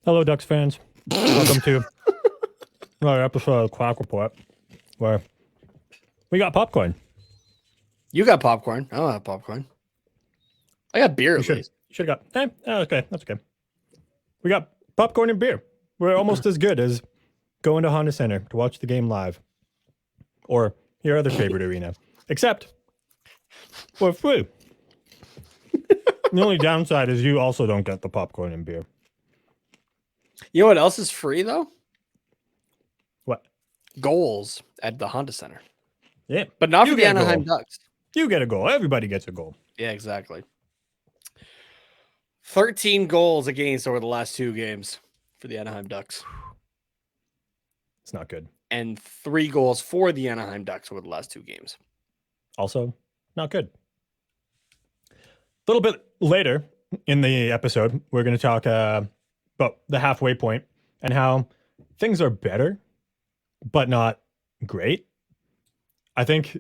Hello, Ducks fans. Welcome to another episode of Quack Report, where we got popcorn. You got popcorn. I don't have popcorn. I got beer You at should least. have got. Okay, that's okay. We got popcorn and beer. We're almost as good as going to Honda Center to watch the game live, or your other favorite arena, except we're free. The only downside is you also don't get the popcorn and beer. You know what else is free though? What? Goals at the Honda Center, Yeah, but not You for the get a goal. Anaheim Ducks. you get a goal. Everybody gets a goal. Yeah, exactly. 13 goals against over the last 2 games for the Anaheim Ducks, It's not good. and 3 goals for the Anaheim Ducks over the last 2 games. Also, not good. A little bit later in the episode, we're going to talk about the halfway point and how things are better, but not great. I think,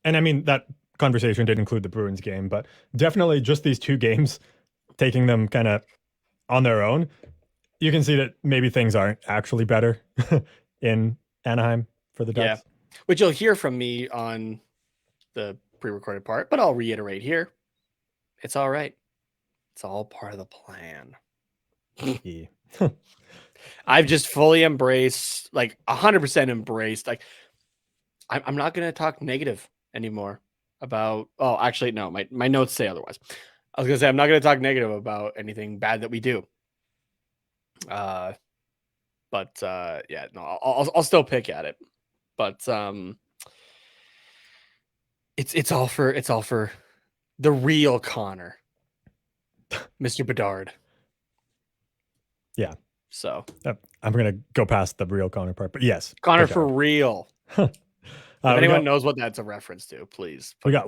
and I mean, that conversation did include the Bruins game, but definitely just these 2 games, taking them kind of on their own, you can see that maybe things aren't actually better in Anaheim for the Ducks. Yeah, which you'll hear from me on the pre-recorded part, but I'll reiterate here. It's all right. It's all part of the plan. Yeah. I've just fully embraced, like 100% embraced. Like, I'm not going to talk negative anymore about, oh, actually, no, my notes say otherwise. I was going to say, I'm not going to talk negative about anything bad that we do. Yeah, no, I'll still pick at it, but it's all for the real Connor, Mr. Bedard. Yeah. So I'm going to go past the real Connor part, but yes. Connor Bedard. for real. If anyone knows what that's a reference to, please. We got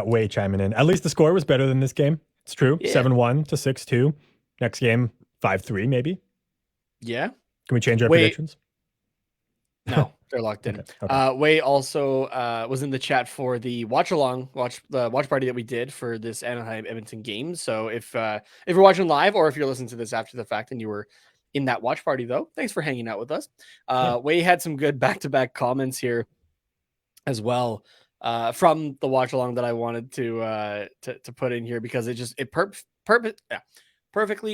Way chiming in. At least the score was better than this game. It's true. Yeah. 7-1 to 6-2. Next game, 5-3 maybe. Yeah. Can we change our predictions? No, they're locked in. Okay. Way also was in the chat for the watch party that we did for this Anaheim Edmonton game. So if you're watching live or if you're listening to this after the fact and you were in that watch party, though, thanks for hanging out with us. Way had some good back-to-back comments here as well from the watch along that I wanted to put in here because it perfectly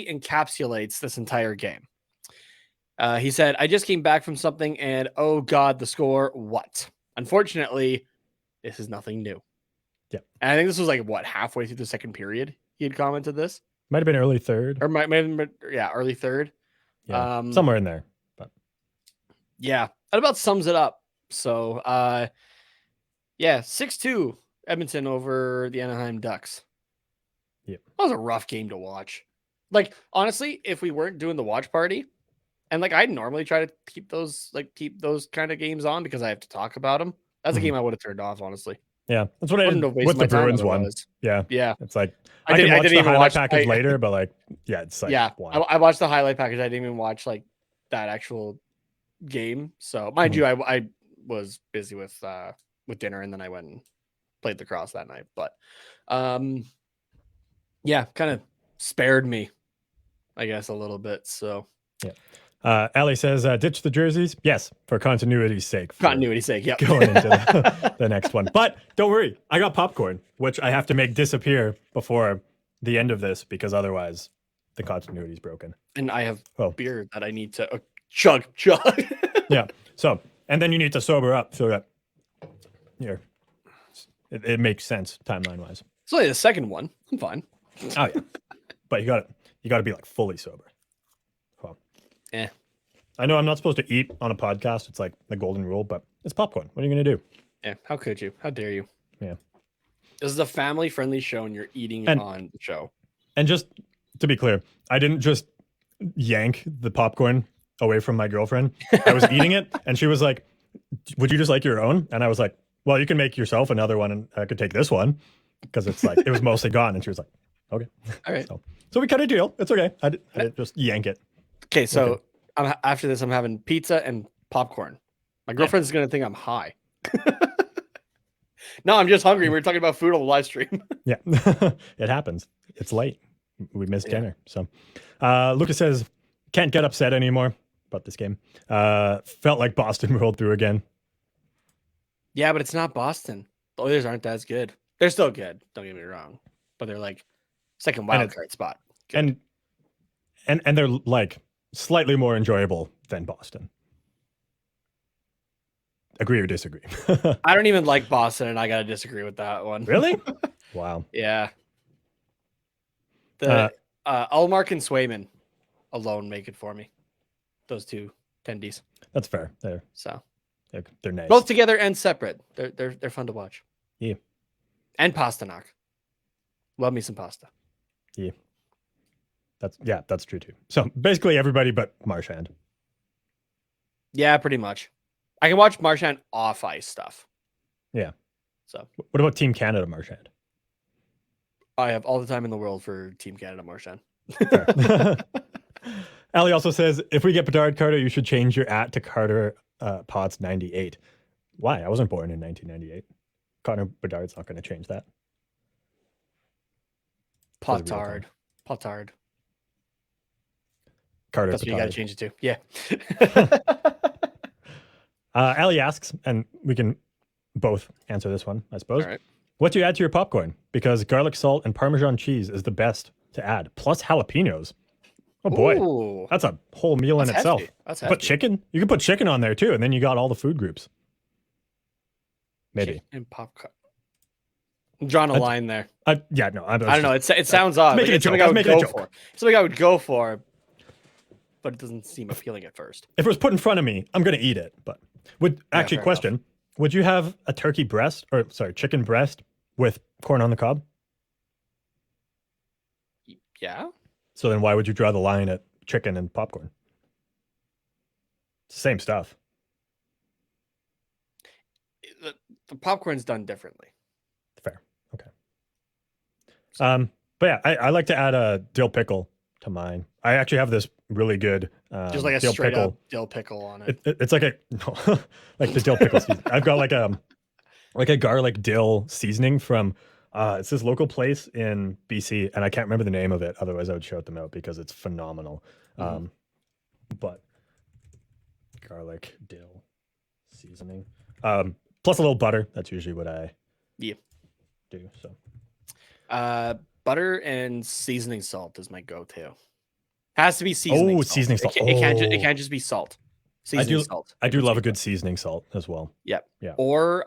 encapsulates this entire game. He said, I just came back from something and oh God, the score. What? Unfortunately, this is nothing new. Yeah. And I think this was like halfway through the second period. He had commented this. Might have been early third. Or might have been, early third. Yeah, somewhere in there. But yeah, that about sums it up. So 6-2 Edmonton over the Anaheim Ducks. Yeah. That was a rough game to watch. Like, honestly, if we weren't doing the watch party, and like I normally try to keep those kind of games on because I have to talk about them. That's a game I would have turned off, honestly. Yeah, that's what I did with the Bruins one. Yeah, it's like I can watch the highlight package later, but like, yeah, it's like I watched the highlight package. I didn't even watch like that actual game. So mind you, I was busy with dinner and then I went and played lacrosse that night. But yeah, kind of spared me, I guess, a little bit. So yeah. Ellie says, ditch the jerseys. Yes, for continuity's sake. Yep. Going into the next one. But don't worry, I got popcorn, which I have to make disappear before the end of this because otherwise the continuity's broken. And I have beer that I need to chug. Yeah. So, and then you need to sober up so that it makes sense timeline-wise. It's only the second one. I'm fine. Oh, yeah. But you got to be like fully sober. Yeah. I know I'm not supposed to eat on a podcast. It's like the golden rule, but it's popcorn. What are you going to do? Yeah. How could you? How dare you? Yeah. This is a family-friendly show, and you're eating on the show. And just to be clear, I didn't just yank the popcorn away from my girlfriend. I was eating it, and she was like, would you just like your own? And I was like, well, you can make yourself another one, and I could take this one because it's like, it was mostly gone. And she was like, okay. All right. So we cut a deal. It's okay. I didn't just yank it. Okay, so after this, I'm having pizza and popcorn. My girlfriend's going to think I'm high. No, I'm just hungry. We were talking about food on the live stream. Yeah, it happens. It's late. we missed Yeah. dinner. So Lucas says, can't get upset anymore about this game. Felt like Boston rolled through again. Yeah, but it's not Boston. The Oilers aren't as good. They're still good. Don't get me wrong, but they're like second wild card spot. Good. And they're like slightly more enjoyable than Boston. Agree or disagree? I don't even like Boston, and I gotta disagree with that one. Really? Wow. Yeah. The Ullmark and Swayman alone make it for me. Those two tendies. That's fair. They're nice. Both together and separate. They're fun to watch. Yeah. And Pasternak. Love me some pasta. Yeah. That's true too. So basically everybody but Marchand. Yeah, pretty much. I can watch Marchand off ice stuff. Yeah. So what about Team Canada Marchand? I have all the time in the world for Team Canada Marchand. Ali also says, if we get Bedard Carter, you should change your @ to Carter Potts 98. Why? I wasn't born in 1998. Connor Bedard's not going to change that. Potard. Carter. That's what you got to change it to. Yeah. Ali asks, and we can both answer this one, I suppose. All right. What do you add to your popcorn? Because garlic salt and Parmesan cheese is the best to add, plus jalapenos. Oh boy, Ooh, that's a whole meal in itself. That's But chicken, you can put chicken on there too, and then you got all the food groups. Maybe. Chicken and popcorn. I'm drawing a line there. I don't know. It sounds odd. Making It's a joke. something I would Making a go joke. for. Something I would go for, but it doesn't seem appealing at first. If it was put in front of me, I'm going to eat it. But fair question: would you have a chicken breast with corn on the cob? Yeah. So then why would you draw the line at chicken and popcorn? Same stuff. The popcorn's done differently. Fair. Okay. But yeah, I like to add a dill pickle to mine. I actually have this really good Just like a dill straight pickle. up dill pickle on it. It's like like the dill pickle season. I've got like a garlic dill seasoning from it's this local place in BC, and I can't remember the name of it. Otherwise, I would shout them out because it's phenomenal. But garlic dill seasoning, plus a little butter. That's usually what I do. So Butter and seasoning salt is my go-to. Has to be seasoning. Oh, salt. seasoning salt. It can't just be salt. Seasoning salt. I do love a good seasoning salt as well. Yep. Yeah. Or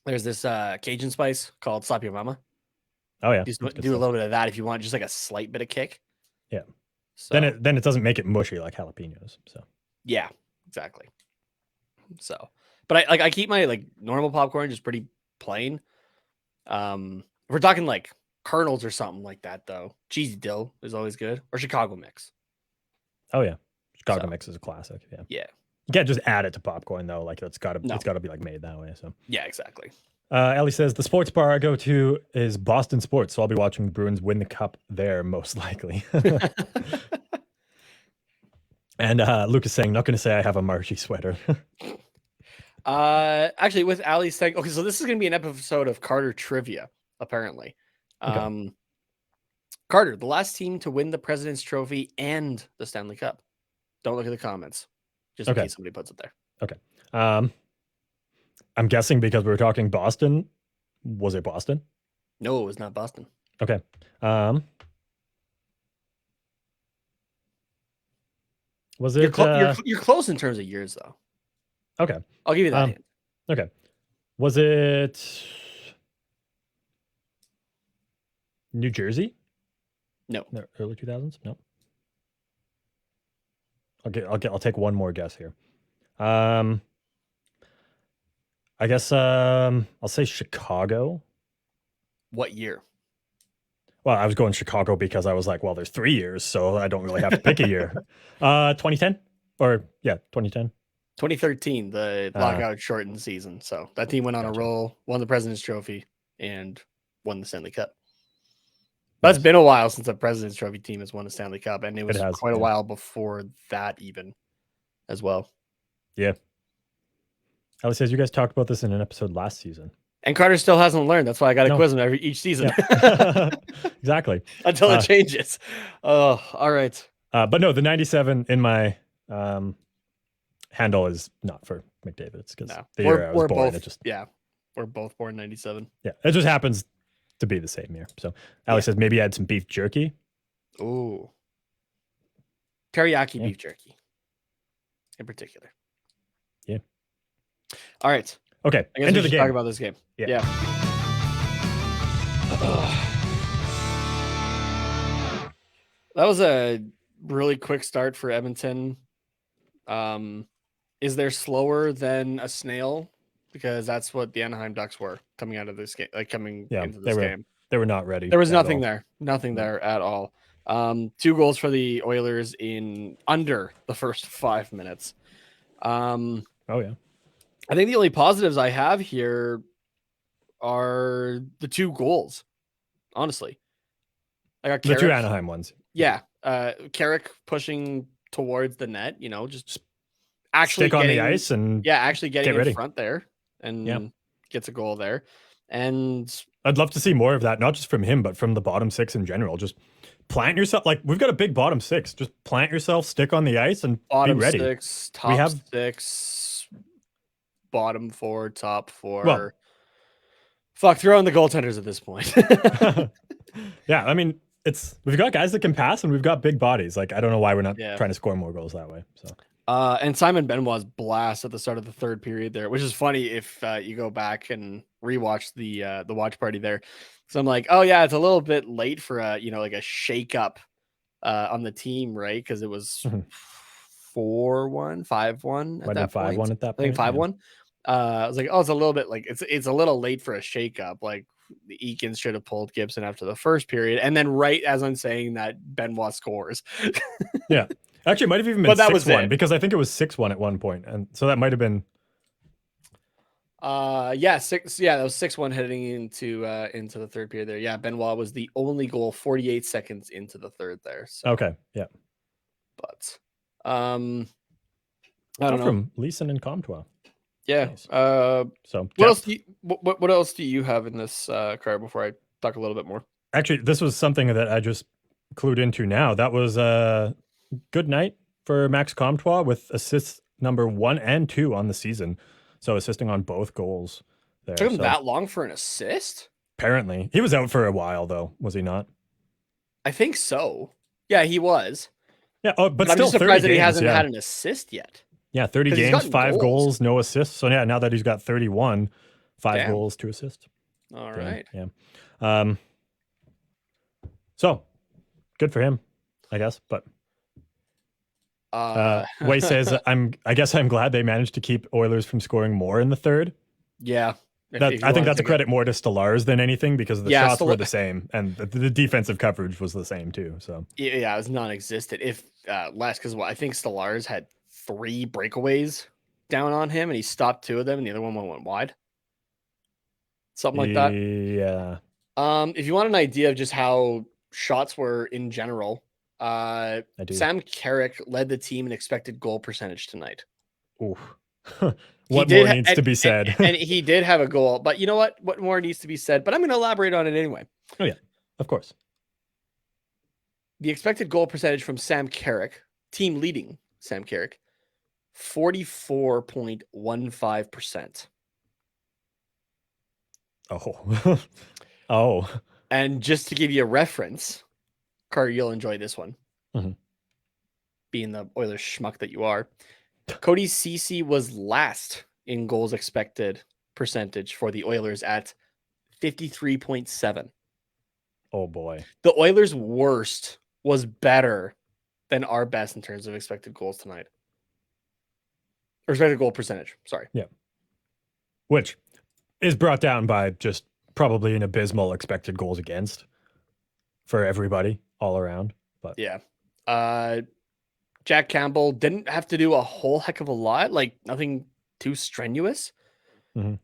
there's this Cajun spice called Slap Your Mama. Oh yeah. Do a little bit of that if you want just like a slight bit of kick. Yeah. So, Then it doesn't make it mushy like jalapenos. So yeah, exactly. So, but I keep my like normal popcorn just pretty plain. If we're talking like kernels or something like that though, cheesy dill is always good, or Chicago mix. Oh yeah, Chicago mix is a classic. Yeah. Yeah. You can't just add it to popcorn though. Like it's gotta be like made that way. So yeah, exactly. Ellie says the sports bar I go to is Boston Sports, so I'll be watching the Bruins win the cup there most likely. And Luke is saying, not going to say I have a Marshy sweater. Actually, with Ali saying, okay, so this is going to be an episode of Carter trivia, apparently. Okay. Carter, the last team to win the President's Trophy and the Stanley Cup. Don't look at the comments, just in case somebody puts it there. Okay. I'm guessing because we were talking Boston. Was it Boston? No, it was not Boston. Okay. Was it? You're close in terms of years, though. Okay. I'll give you that hint. Okay. Was it New Jersey? No. The early 2000s? No. I'll take one more guess here. I guess I'll say Chicago. What year? Well, I was going Chicago because I was like, well, there's 3 years, so I don't really have to pick a year. 2010? Or, yeah, 2010. 2013, the lockout shortened season. So that team went on a roll, won the President's Trophy, and won the Stanley Cup. That's been a while since a President's Trophy team has won a Stanley Cup, and it was quite a while before that even as well. Yeah. Ellie says, you guys talked about this in an episode last season. And Carter still hasn't learned. That's why I got to No. quiz him each season. Yeah. Exactly. Until it changes. Oh, all right. But no, the 97 in my handle is not for McDavid. It's because No. the year I was born, both, it just we're both born 97. yeah, it just happens to be the same year. So Alex says maybe add some beef jerky. Ooh. Teriyaki beef jerky in particular. Yeah. All right. Okay. I guess Into we the should game. talk about this game. Yeah. That was a really quick start for Edmonton. Is there slower than a snail? Because that's what the Anaheim Ducks were coming out of this game, into this game. They were not ready. There was nothing there. Nothing there at all. 2 goals for the Oilers in under the first 5 minutes. Oh yeah. I think the only positives I have here are the 2 goals. Honestly, I got the 2 Anaheim ones. Yeah, Carrick pushing towards the net. Just actually stick on the ice and actually getting in front there and gets a goal there. And I'd love to see more of that, not just from him, but from the bottom 6 in general. Just plant yourself. Like we've got a big bottom 6. Just plant yourself, stick on the ice, and bottom be ready. 6, top 6, bottom 4, top 4. Well, fuck, throw in the goaltenders at this point. Yeah, I mean, we've got guys that can pass and we've got big bodies. Like I don't know why we're not trying to score more goals that way. So. And Simon Benoit's blast at the start of the 3rd period there, which is funny if you go back and rewatch the watch party there. So I'm like, oh yeah, it's a little bit late for like a shake up on the team, right? Because it was 4-1, 5-1 at that point. 5-1 at that I point. think 5-1. I was like, oh, it's a little bit like it's a little late for a shake up. Like the Eakins should have pulled Gibson after the 1st period, and then right as I'm saying that, Benoit scores. Yeah. Actually, it might have even been 6-1 because I think it was 6-1 at one point, and so that might have been. 6. Yeah, that was 6-1 heading into the 3rd period there. Yeah, Benoit was the only goal 48 seconds into the 3rd there. So. Okay, yeah. But I don't know. From Leeson and Comtois. Yeah. Nice. So what else do you have in this card before I talk a little bit more? Actually, this was something that I just clued into now. That was a good night for Max Comtois with assists number 1 and 2 on the season. So assisting on both goals there. Took him that long for an assist? Apparently. He was out for a while though, was he not? I think so. Yeah, he was. Yeah, but I'm still just surprised that he games, hasn't had an assist yet. Yeah, 30 games, 5 goals, no assists. So yeah, now that he's got 31, 5 goals, 2 assists. All right. Yeah. So good for him, I guess. But Way says I guess I'm glad they managed to keep Oilers from scoring more in the 3rd. Yeah. I think that's a credit more to Stolarz than anything because the shots were the same and the defensive coverage was the same too. So yeah, it was non-existent. If less, because I think Stolarz had 3 breakaways down on him and he stopped 2 of them and the other one went wide. Something like that. Yeah. If you want an idea of just how shots were in general, Sam Carrick led the team in expected goal percentage tonight. Ooh. What more needs to be said? And he did have a goal, but you know what? What more needs to be said? But I'm going to elaborate on it anyway. Oh yeah, of course. The expected goal percentage from Sam Carrick, team leading Sam Carrick, 44.15%. Oh. Oh. And just to give you a reference, Carter, you'll enjoy this one. Mm-hmm. Being the Oilers schmuck that you are. Cody Ceci was last in goals expected percentage for the Oilers at 53.7. Oh boy. The Oilers' worst was better than our best in terms of expected goals tonight. Or expected goal percentage. Sorry. Yeah. Which is brought down by just probably an abysmal expected goals against for everybody all around. But yeah. Jack Campbell didn't have to do a whole heck of a lot, like nothing too strenuous. Mm-hmm.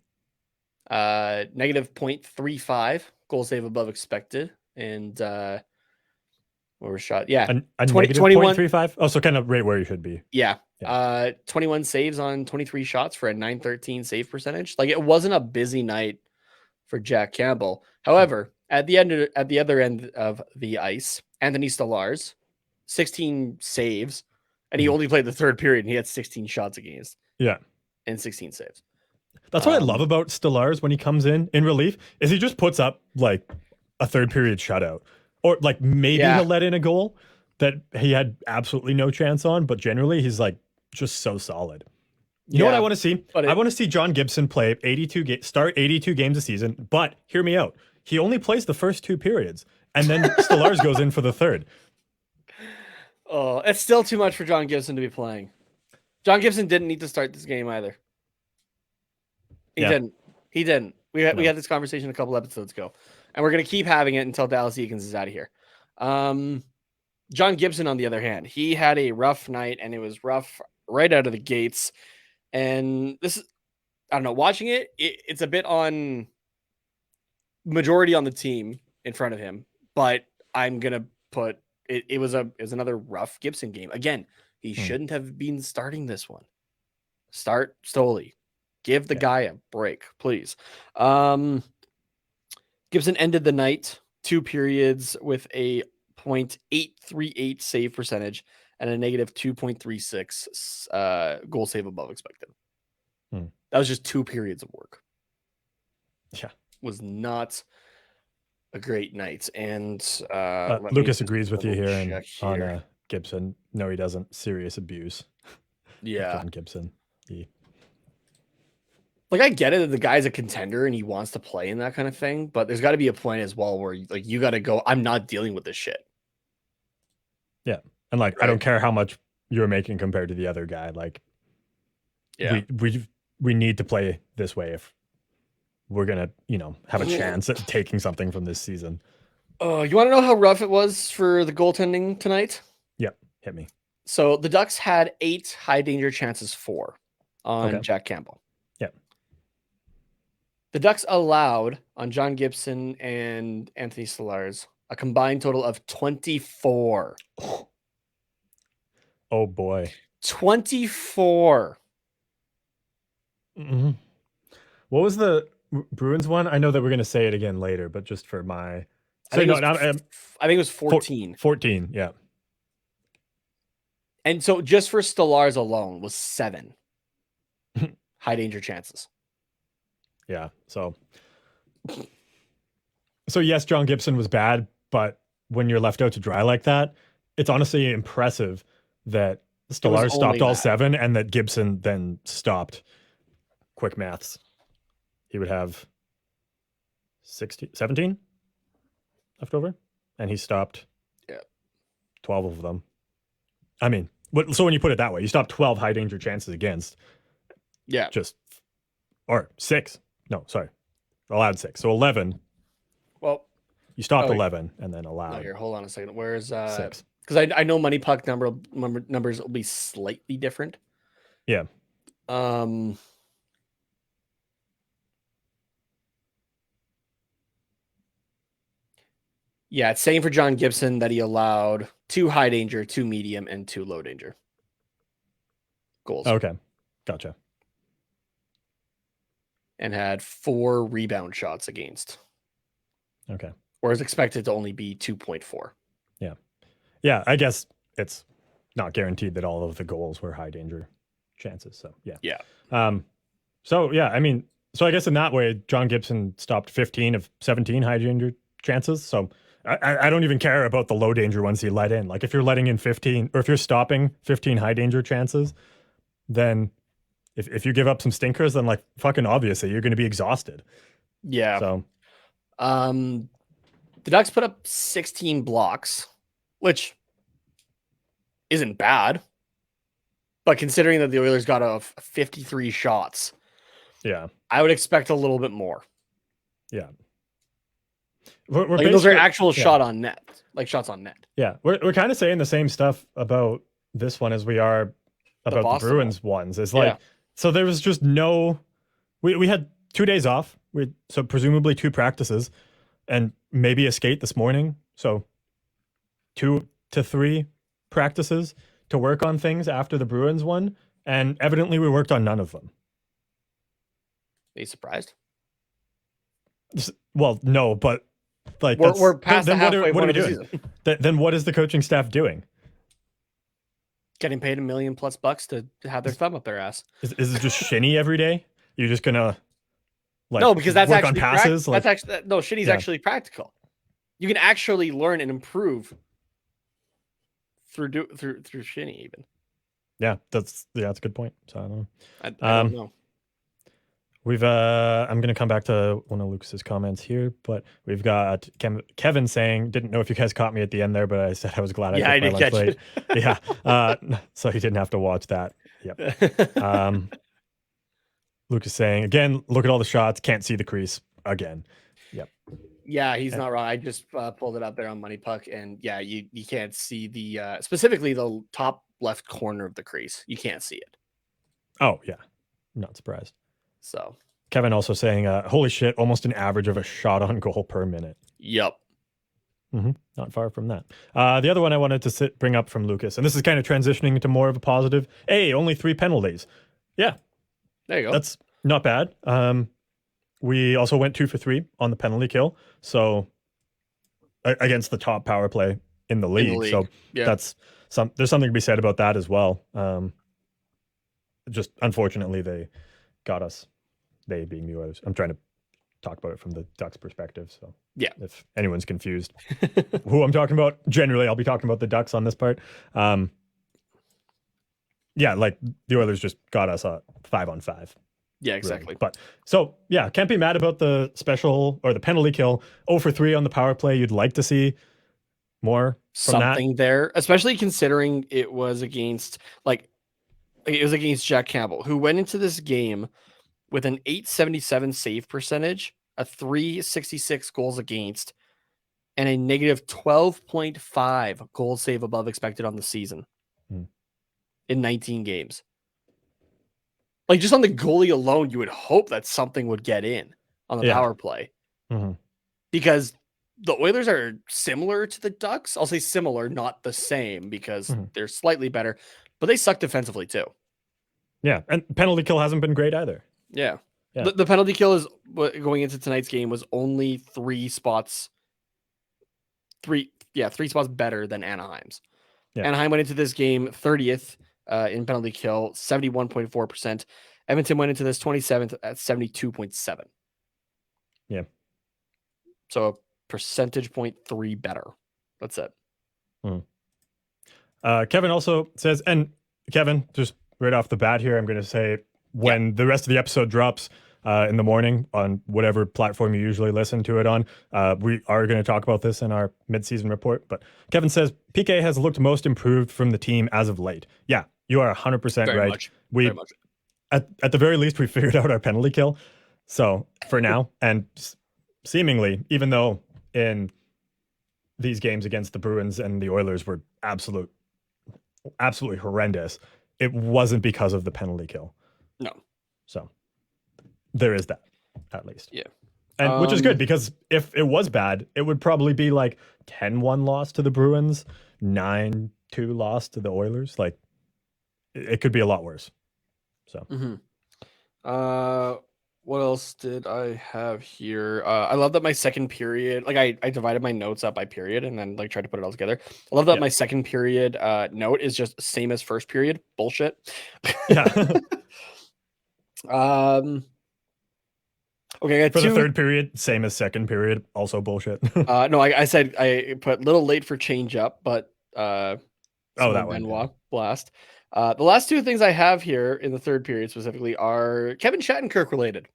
Negative 0.35 goal save above expected. And what was shot? Yeah. A 21 0.35. Oh, so kind of right where you should be. Yeah. 21 saves on 23 shots for a .913 save percentage. Like it wasn't a busy night for Jack Campbell. However, at the other end of the ice, Anthony Stolarz, 16 saves, and he only played the third period, and he had 16 shots against. Yeah. And 16 saves. That's what I love about Stolarz when he comes in relief, is he just puts up like a third period shutout. Or like maybe he'll let in a goal that he had absolutely no chance on, but generally he's like just so solid. You know what I want to see? I want to see John Gibson play start 82 games a season, but hear me out. He only plays the first 2 periods, and then Stolarz goes in for the third. Oh, it's still too much for John Gibson to be playing. John Gibson didn't need to start this game either. He didn't. We had this conversation a couple episodes ago, and we're gonna keep having it until Dallas Eakins is out of here. John Gibson, on the other hand, he had a rough night, and it was rough right out of the gates. And this is, I don't know, watching it's a bit on majority on the team in front of him, but I'm gonna put it. It was another rough Gibson game. Again, he shouldn't have been starting this one. Start Stoli. Give the guy a break, please. Gibson ended the night 2 periods with a .838 save percentage and a negative 2.36 goal save above expected. That was just 2 periods of work. Yeah. Was not a great night. And Lucas agrees with you here on Gibson. No, he doesn't. Serious abuse. Yeah. John Gibson. Like, I get it that the guy's a contender and he wants to play in that kind of thing, but there's got to be a point as well where like you got to go, I'm not dealing with this shit. Yeah. And like, right. I don't care how much you're making compared to the other guy. Like, we need to play this way if we're going to, have a chance at taking something from this season. Oh, you want to know how rough it was for the goaltending tonight? Yeah. Hit me. So the Ducks had 8 high danger chances on Jack Campbell. Yeah. The Ducks allowed on John Gibson and Anthony Stolarz a combined total of 24. Oh boy. 24. Mm-hmm. What was the Bruins one? I know that we're going to say it again later, but just for my... I think it was 14. 14, yeah. And so just for Stolarz alone was 7 high danger chances. Yeah, so yes, John Gibson was bad, but when you're left out to dry like that, it's honestly impressive that Stolarz stopped all 7 and that Gibson then stopped. Quick maths. He would have 17 left over, and he stopped 12 of them. I mean, so when you put it that way, you stopped 12 high danger chances against. Yeah. Or 6. No, sorry. Allowed 6. So 11. Well, you stopped 11 and then allowed. No, here, hold on a second. Where's 6? Because I know Money Puck numbers will be slightly different. Yeah. Yeah, it's saying for John Gibson that he allowed 2 high danger, 2 medium, and 2 low danger goals. Okay, gotcha. And had 4 rebound shots against. Okay. Whereas expected to only be 2.4. Yeah. Yeah, I guess it's not guaranteed that all of the goals were high danger chances. So, yeah. Yeah. So, yeah, I mean, so I guess in that way, John Gibson stopped 15 of 17 high danger chances. So I don't even care about the low danger ones he let in. Like if you're letting in 15 or if you're stopping 15 high danger chances, then if you give up some stinkers, then like fucking obviously you're going to be exhausted. Yeah. So, the Ducks put up 16 blocks, which isn't bad, but considering that the Oilers got off 53 shots, yeah, I would expect a little bit more. Yeah. Those are actual shot on net, like shots on net. Yeah. We're kind of saying the same stuff about this one as we are about the Bruins ones. It's like, so there was just we had 2 days off. So presumably 2 practices and maybe a skate this morning. So 2 to 3 practices to work on things after the Bruins one. And evidently we worked on none of them. Are you surprised? Well, no, but like We're past the then halfway what are point we of the doing? season. Then what is the coaching staff doing? Getting paid $1 million+ to have their thumb up their ass. Is it just shinny every day? You're just gonna like No, because that's work on actually passes? that's Like, actually no, shitty's yeah, actually practical. You can actually learn and improve through shinny even. yeah, that's a good point. So I don't know. I don't know. We've I'm gonna come back to one of Lucas's comments here, but we've got Kevin saying, didn't know if you guys caught me at the end there, but I said I was glad Yeah, I I took my did lunch catch late. it. Yeah. So he didn't have to watch that. Yep. Lucas saying again, look at all the shots, can't see the crease again. Yep. Yeah, he's not wrong. I just pulled it up there on Money Puck, and yeah, you can't see the specifically the top left corner of the crease. You can't see it. Oh yeah, not surprised. So Kevin also saying, holy shit, almost an average of a shot on goal per minute. yep. Not far from that. The other one I wanted to bring up from Lucas, and this is kind of transitioning into more of a positive. Hey, only 3 penalties. Yeah, There you go. that's not bad. We also went 2 for 3 on the penalty kill, so against the top power play in the league. So yeah. that's there's something to be said about that as well. Just unfortunately, they got us. They being the Oilers. I'm trying to talk about it from the Ducks' perspective. So Yeah. if anyone's confused who I'm talking about, generally I'll be talking about the Ducks on this part. Yeah, like the Oilers just got us a 5-on-5. Yeah, exactly. Really. But so yeah, can't be mad about the special or the penalty kill. 0 for 3 on the power play. You'd like to see more from something there, especially considering it was against Jack Campbell, who went into this game with an 877 save percentage, a 366 goals against, and a negative 12.5 goal save above expected on the season in 19 games. Like just on the goalie alone, you would hope that something would get in on the power play. Because the Oilers are similar to the Ducks. I'll say similar, not the same, because they're slightly better, but they suck defensively too. Yeah, and penalty kill hasn't been great either. Yeah. The penalty kill is going into tonight's game was only 3 spots better than Anaheim's. Yeah. Anaheim went into this game 30th in penalty kill, 71.4%. Edmonton went into this 27th at 72.7. Yeah. So a percentage point 3 better. That's it. Kevin also says, and Kevin, just right off the bat here, I'm going to say when the rest of the episode drops in the morning on whatever platform you usually listen to it on, we are going to talk about this in our midseason report. But Kevin says, PK has looked most improved from the team as of late. Yeah, you are 100% Very right. much. We, Very much. At the very least, we figured out our penalty kill. So for now, and seemingly, even though in these games against the Bruins and the Oilers were absolutely horrendous, it wasn't because of the penalty kill. No. So there is that, at least. Yeah. And which is good, because if it was bad, it would probably be like 10-1 loss to the Bruins, 9-2 loss to the Oilers. Like it could be a lot worse. So what else did I have here? I love that my second period, like I divided my notes up by period and then like tried to put it all together. I love that my second period note is just same as first period. Bullshit. Yeah. Okay, I got for the third period, same as second period, also bullshit. No, I said I put little late for change up, but that one. Benoit blast. The last 2 things I have here in the third period specifically are Kevin Shattenkirk related.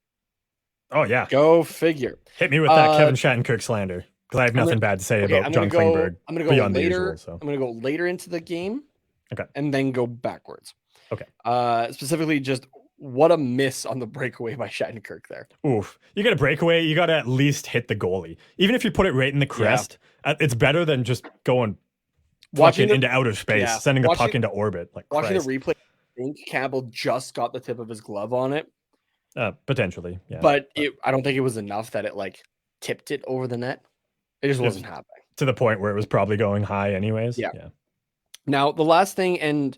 Oh yeah, go figure. Hit me with that Kevin Shattenkirk slander, because I have nothing bad to say about John Klingberg. I'm gonna go later. I'm gonna go later into the game. Okay, and then go backwards. Okay. Specifically, just what a miss on the breakaway by Shattenkirk there. Oof. You get a breakaway, you got to at least hit the goalie. Even if you put it right in the crest, it's better than just going into outer space, sending the puck into orbit. Like watching the replay, I think Campbell just got the tip of his glove on it. Potentially, yeah. But I don't think it was enough that it like tipped it over the net. It just wasn't happening. To the point where it was probably going high anyways. Yeah. Now, the last thing, and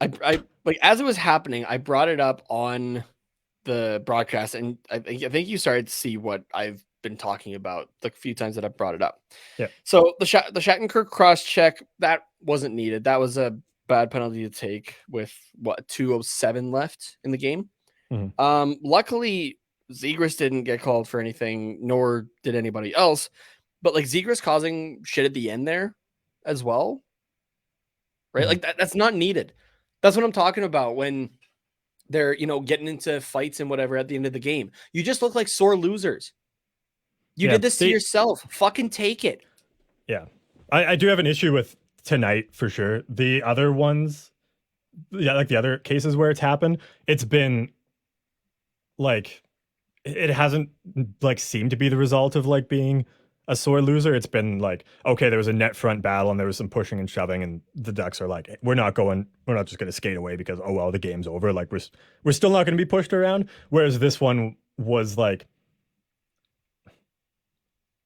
I like as it was happening, I brought it up on the broadcast, and I think you started to see what I've been talking about the few times that I've brought it up. Yeah. So the Shattenkirk cross check, that wasn't needed. That was a bad penalty to take with 2:07 left in the game. Luckily, Zegras didn't get called for anything, nor did anybody else. But like Zegras causing shit at the end there as well, right? Like that's not needed. That's what I'm talking about when they're, getting into fights and whatever at the end of the game. You just look like sore losers. You did this to yourself. Fucking take it. Yeah. I do have an issue with tonight for sure. The other ones, like the other cases where it's happened, it's been like, it hasn't like seemed to be the result of like being a sore loser. It's been like, okay, there was a net front battle and there was some pushing and shoving, and the Ducks are like, we're not just going to skate away because, oh well, the game's over. Like we're still not going to be pushed around. Whereas this one was like,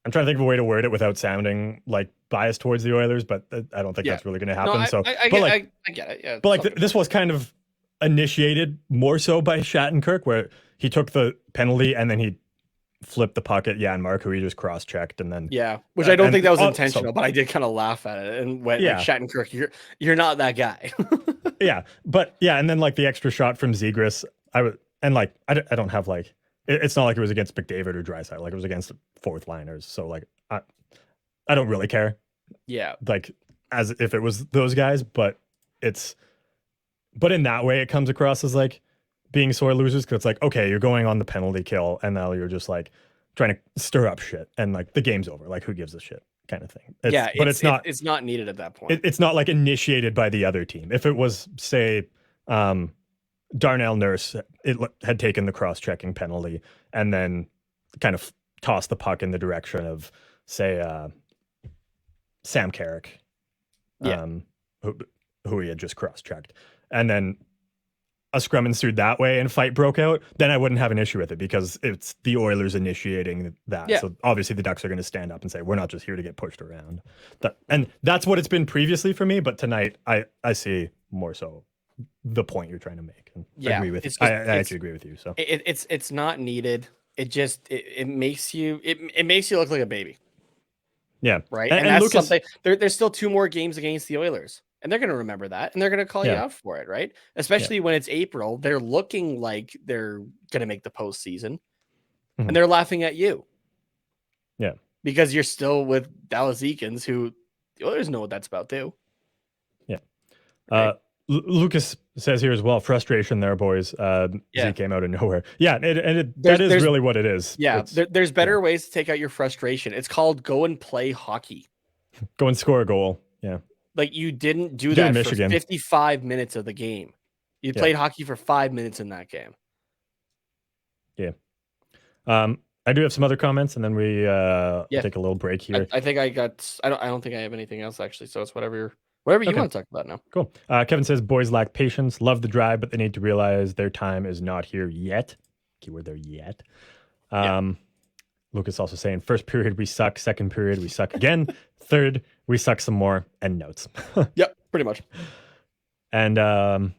I'm trying to think of a way to word it without sounding like biased towards the Oilers, but I don't think that's really going to happen. I get it. Yeah, but like this was kind of initiated more so by Shattenkirk, where he took the penalty and then he flipped the puck at Jan Mark, who he just cross-checked, and then which I don't think that was intentional, but I did kind of laugh at it and went, like, Shattenkirk, you're not that guy. And then like the extra shot from Zegras, I don't have like, it's not like it was against McDavid or Draisaitl, like it was against fourth liners, so like I don't really care. Yeah, like as if it was those guys, but in that way it comes across as like being sore losers, because it's like, okay, you're going on the penalty kill and now you're just like trying to stir up shit and like the game's over, like who gives a shit kind of thing. It's not needed at that point. It's not like initiated by the other team. If it was, say, Darnell Nurse, it had taken the cross-checking penalty and then kind of tossed the puck in the direction of, say, Sam Carrick, who he had just cross-checked, and then a scrum ensued that way and fight broke out, then I wouldn't have an issue with it because it's the Oilers initiating that. Yeah. So obviously the Ducks are going to stand up and say, we're not just here to get pushed around. And that's what it's been previously for me, but tonight I see more so the point you're trying to make. And I agree with I actually agree with you. So it's not needed. It just it makes you look like a baby. Yeah. Right. And that's Lucas, something there's still 2 more games against the Oilers. And they're going to remember that, and they're going to call you out for it, right? Especially when it's April. They're looking like they're going to make the postseason, and they're laughing at you. Yeah. Because you're still with Dallas Eakins, who the Oilers know what that's about, too. Yeah. Right? Lucas says here as well, frustration there, boys. Z came out of nowhere. Yeah, that is really what it is. Yeah, there's better ways to take out your frustration. It's called go and play hockey. Go and score a goal. Yeah. Like, you didn't do that for 55 minutes of the game. You played hockey for 5 minutes in that game. Yeah. I do have some other comments, and then we take a little break here. I think I don't think I have anything else, actually. So it's whatever you want to talk about now. Cool. Kevin says, boys lack patience, love the drive, but they need to realize their time is not here yet. Keyword there, yet. Lucas also saying, first period we suck, second period we suck again, third we suck some more, and notes. Yep, pretty much. And I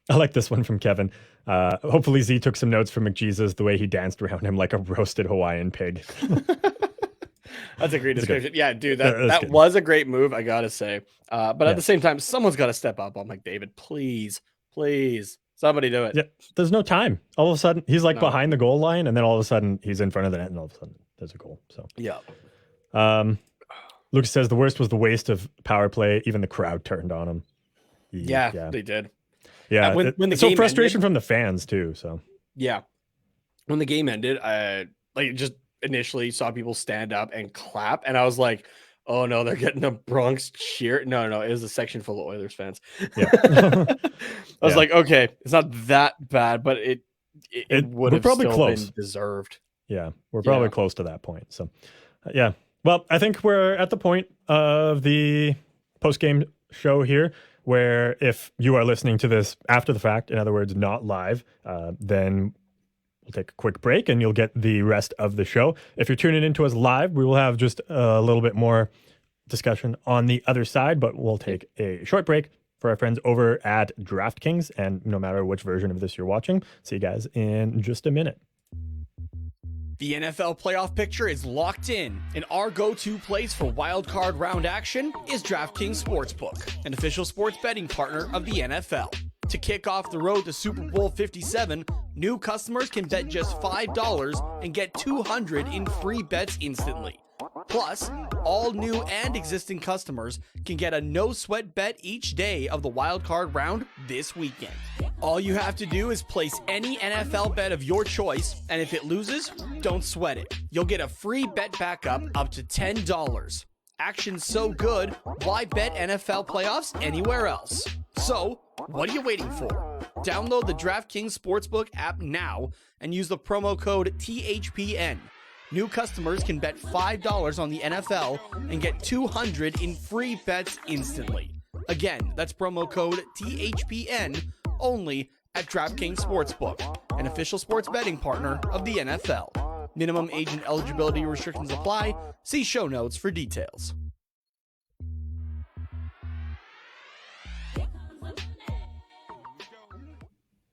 like this one from Kevin. Hopefully Z took some notes from McJesus, the way he danced around him like a roasted Hawaiian pig. That's a great description. Yeah, dude, that was a great move, I gotta say. But at the same time, someone's got to step up on McDavid. Please, somebody do it. Yeah, there's no time. All of a sudden, he's like behind the goal line, and then all of a sudden, he's in front of the net, and all of a sudden, there's a goal. So yeah. Lucas says the worst was the waste of power play. Even the crowd turned on him. Yeah. They did. Yeah, when the game frustration ended, from the fans too. So yeah, when the game ended, I just initially saw people stand up and clap, and I was like, oh no, they're getting a Bronx cheer. No, it was a section full of Oilers fans. Yeah. I was like, okay, it's not that bad, but it would have probably still been deserved. Yeah, we're probably close to that point. So yeah. Well, I think we're at the point of the post-game show here where if you are listening to this after the fact, in other words, not live, then we'll take a quick break and you'll get the rest of the show. If you're tuning into us live, we will have just a little bit more discussion on the other side, but we'll take a short break for our friends over at DraftKings, and no matter which version of this you're watching. See you guys in just a minute. The NFL playoff picture is locked in, and our go-to place for wild card round action is DraftKings Sportsbook, an official sports betting partner of the NFL. To kick off the road to Super Bowl 57, new customers can bet just $5 and get $200 in free bets instantly. Plus, all new and existing customers can get a no-sweat bet each day of the wild card round this weekend. All you have to do is place any NFL bet of your choice, and if it loses, don't sweat it. You'll get a free bet back up to $10. Action's so good, why bet NFL playoffs anywhere else? So, what are you waiting for? Download the DraftKings Sportsbook app now and use the promo code THPN. New customers can bet $5 on the NFL and get $200 in free bets instantly. Again, that's promo code THPN only at DraftKings Sportsbook, an official sports betting partner of the NFL. Minimum age and eligibility restrictions apply. See show notes for details.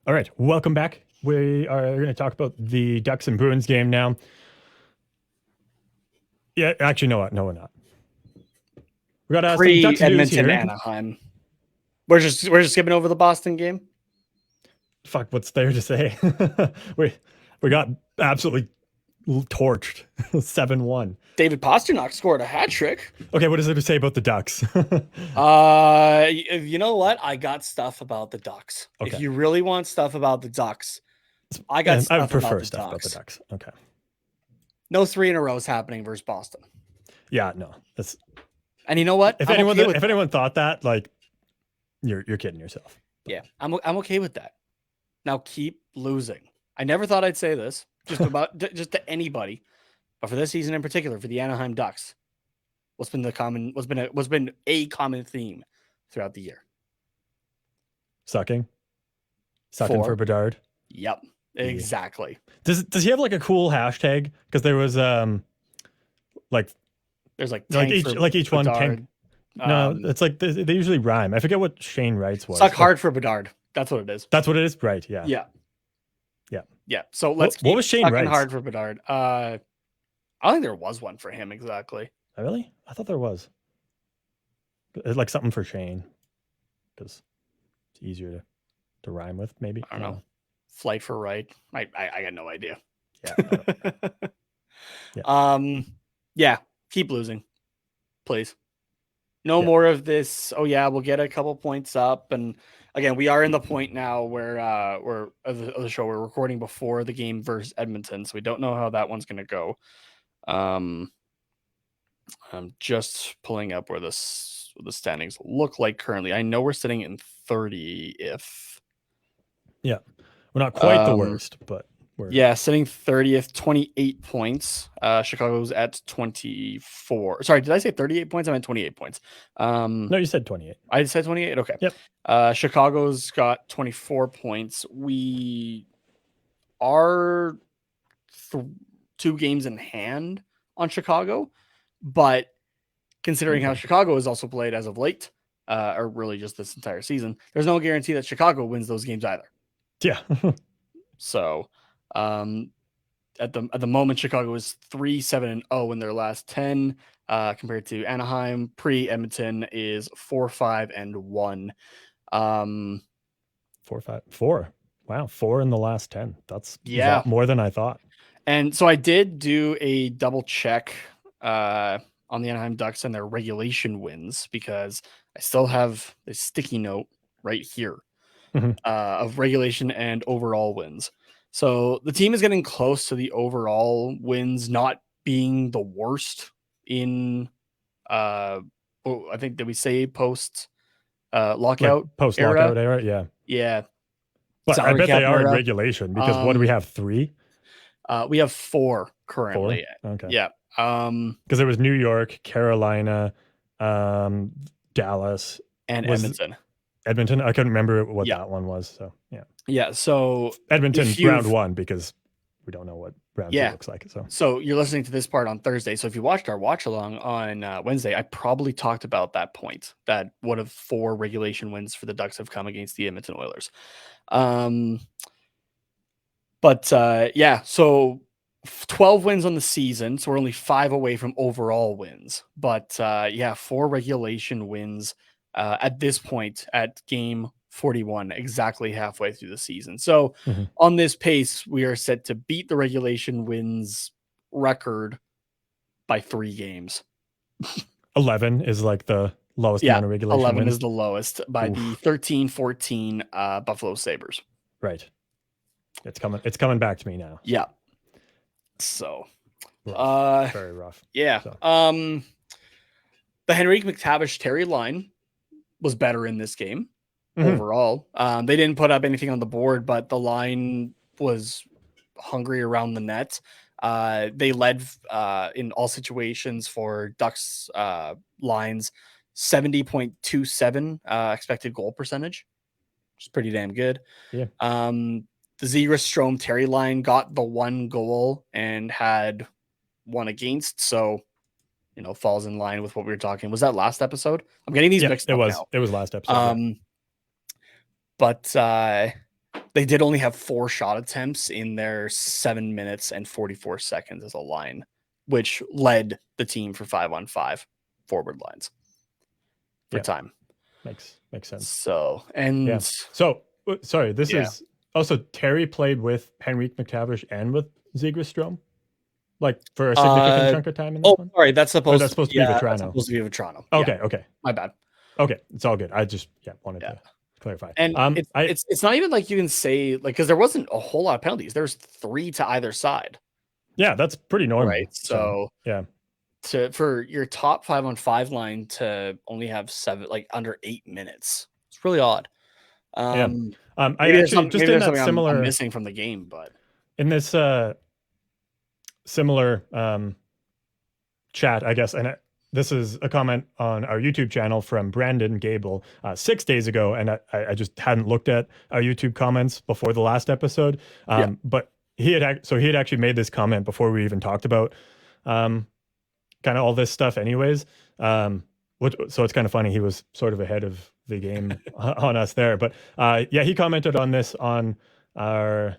All right, welcome back. We are going to talk about the Ducks and Bruins game now. Yeah, actually, no, we're not. We got some Ducks news Edmonton, here. Anaheim. We're just skipping over the Boston game. Fuck, what's there to say? we got absolutely torched, 7-1. David Pasternak scored a hat trick. Okay, what does it say about the Ducks? You know what? I got stuff about the Ducks. Okay. If you really want stuff about the Ducks, I got stuff I prefer about the stuff Ducks. about the Ducks. Okay. No 3 in a row is happening versus Boston. Yeah, no. That's, and you know what? if anyone thought that, like, you're kidding yourself. Yeah, I'm okay with that. Now keep losing. I never thought I'd say this just to anybody, but for this season in particular, for the Anaheim Ducks, what's been a common theme throughout the year? Sucking for Bedard. Yep, exactly. Does he have like a cool hashtag? Because there was there's like each one tank. No, it's like they usually rhyme. I forget what Shane Wright's was. Suck hard for Bedard. That's what it is. That's what it is, right? Yeah. Yeah. So let's. What was Shane Wright's? Hard for Bedard. I don't think there was one for him exactly. Oh, really? I thought there was. It's like something for Shane, because it's easier to rhyme with. Maybe I don't know. Flight for right. I got no idea. Yeah. Yeah. Keep losing, please. No more of this. Oh yeah, we'll get a couple points up, and again, we are in the point now where we're of the show. We're recording before the game versus Edmonton, so we don't know how that one's going to go. I'm just pulling up where the standings look like currently. I know we're sitting in 30th. Yeah, we're not quite the worst, but we're sitting 30th, 28 points. Chicago's at 24. Sorry, did I say 38 points? I meant 28 points. No, you said 28. I said 28. Okay. Yep. Chicago's got 24 points. We are 2 games in hand on Chicago, but considering how Chicago has also played as of late, or really just this entire season, there's no guarantee that Chicago wins those games either. Yeah. So, at the moment, Chicago is 3-7-0 in their last 10, compared to Anaheim. Pre-Edmonton is 4-5-1. 4. Wow, 4 in the last 10. That's a lot more than I thought. And so I did do a double check on the Anaheim Ducks and their regulation wins, because I still have a sticky note right here of regulation and overall wins. So the team is getting close to the overall wins not being the worst in I think, did we say post lockout? Like post lockout era? Yeah. Yeah. But Salary I bet they are in era. regulation, because what do we have? 3? We have 4 currently. 4? Okay. Yeah. Because there was New York, Carolina, Dallas, and Edmonton. Edmonton. I couldn't remember what that one was. So yeah. Yeah. So Edmonton round 1, because we don't know what round Yeah. two looks like. So you're listening to this part on Thursday. So if you watched our watch along on Wednesday, I probably talked about that point, that one of 4 regulation wins for the Ducks have come against the Edmonton Oilers. Yeah, so 12 wins on the season. So we're only 5 away from overall wins. But 4 regulation wins at this point at game 41, exactly halfway through the season. So on this pace, we are set to beat the regulation wins record by 3 games. 11 is like the lowest amount of regulation 11 wins. is the lowest by the 13-14 Buffalo Sabres. Right. It's coming back to me now. Yeah. So rough. Very rough. Yeah. So. The Henrique McTavish Terry line was better in this game overall. They didn't put up anything on the board, but the line was hungry around the net. They led in all situations for Ducks lines 70.27 expected goal percentage, which is pretty damn good. Yeah. The Zegras Terry line got the 1 goal and had 1 against. So, falls in line with what we were talking. Was that last episode? I'm getting these mixed up now. It was last episode. But they did only have 4 shot attempts in their 7 minutes and 44 seconds as a line, which led the team for 5-on-5 forward lines for time. Makes sense. So, So, sorry, this is also Terry played with Henrique McTavish and with Zegras, like for a significant chunk of time in this one? Sorry, that's supposed to be Vetrano. That's supposed to be Vetrano. Okay. My bad. Okay, it's all good. I just wanted to clarify. And it's not even like you can say, like, because there wasn't a whole lot of penalties. There's 3 to either side. Yeah, that's pretty normal. Right. So for your top 5-on-5 line to only have 7, like under 8 minutes, it's really odd. I actually just in that similar I'm missing from the game, but in this similar chat, I guess, and this is a comment on our YouTube channel from Brandon Gable 6 days ago, and I just hadn't looked at our YouTube comments before the last episode, but he had actually made this comment before we even talked about kind of all this stuff anyways, so it's kind of funny. He was sort of ahead of the game on us there, but he commented on this on our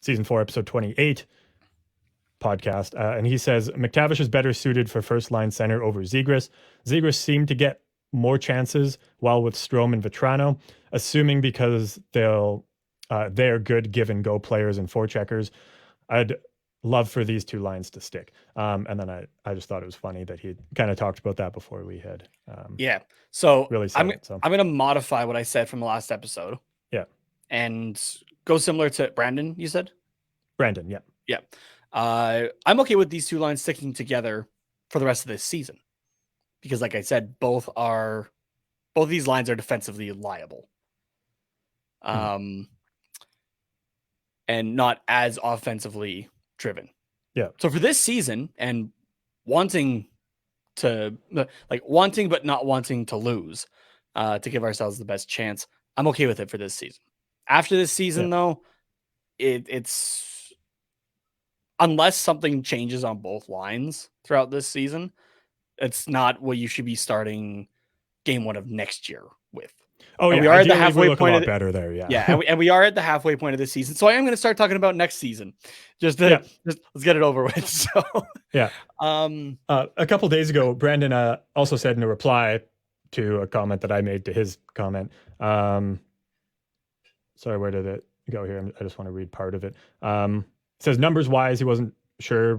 season 4 episode 28 podcast, and he says McTavish is better suited for first line center over Zegras. Zegras seemed to get more chances while with Strome and Vetrano, assuming because they're good give and go players and forecheckers. I'd love for these 2 lines to stick. And then I just thought it was funny that he kind of talked about that before we had so really said I'm going to modify what I said from the last episode and go similar to Brandon. You said Brandon. I'm okay with these 2 lines sticking together for the rest of this season because, like I said, both these lines are defensively liable, and not as offensively driven. Yeah. So for this season, and wanting but not wanting to lose, to give ourselves the best chance, I'm okay with it for this season. After this season, though, it's unless something changes on both lines throughout this season, it's not what you should be starting game 1 of next year with. We are at the halfway point. A lot better there, and we are at the halfway point of this season. So I am going to start talking about next season. Just let's get it over with. So a couple days ago, Brandon also said in a reply to a comment that I made to his comment. Sorry, where did it go here? I just want to read part of it. It says numbers wise, he wasn't sure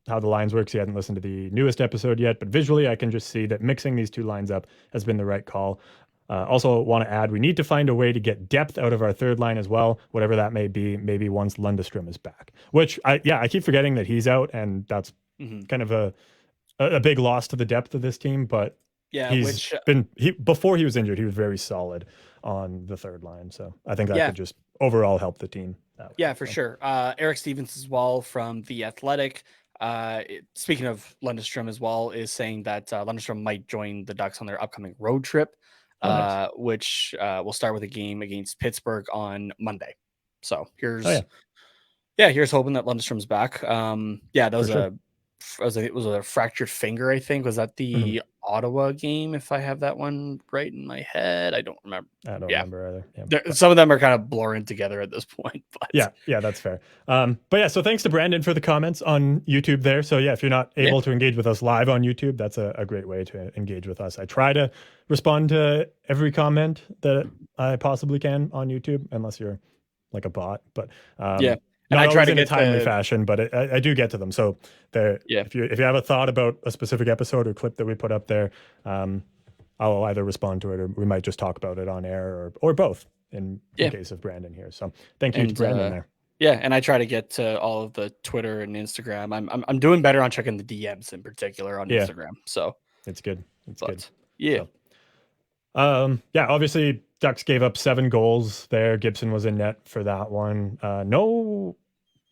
how the lines works. He hadn't listened to the newest episode yet, but visually I can just see that mixing these 2 lines up has been the right call. Also want to add, we need to find a way to get depth out of our third line as well, whatever that may be, maybe once Lundestrom is back, which I keep forgetting that he's out, and that's kind of a big loss to the depth of this team, but before he was injured, he was very solid on the third line. So I think that could just overall help the team. For sure. Eric Stevens as well from The Athletic. Speaking of Lundestrom as well, is saying that Lundestrom might join the Ducks on their upcoming road trip, which will start with a game against Pittsburgh on Monday. So here's Yeah, here's hoping that Lundstrom's back. Yeah, that was For sure. it was a fractured finger, I think. Was that Mhm. the Ottawa game, if I have that one right in my head? I don't remember. I don't Yeah. remember either. Yeah, Some of them are kind of blurring together at this point, but yeah, that's fair. But yeah, so thanks to Brandon for the comments on YouTube there. So yeah, if you're not Yeah. able to engage with us live on YouTube, that's a great way to engage with us. I try to respond to every comment that I possibly can on YouTube, unless you're like a bot, but yeah. And not I try always to in a get timely to fashion, but I do get to them. So there, yeah. if you have a thought about a specific episode or clip that we put up there, I'll either respond to it or we might just talk about it on air or both in Yeah. case of Brandon here. So thank you to And Brandon there. yeah, and I try to get to all of the Twitter and Instagram. I'm doing better on checking the DMs in particular on Yeah. Instagram. So It's good. It's good. but yeah. Yeah, obviously Ducks gave up 7 goals there. Gibson was in net for that one. No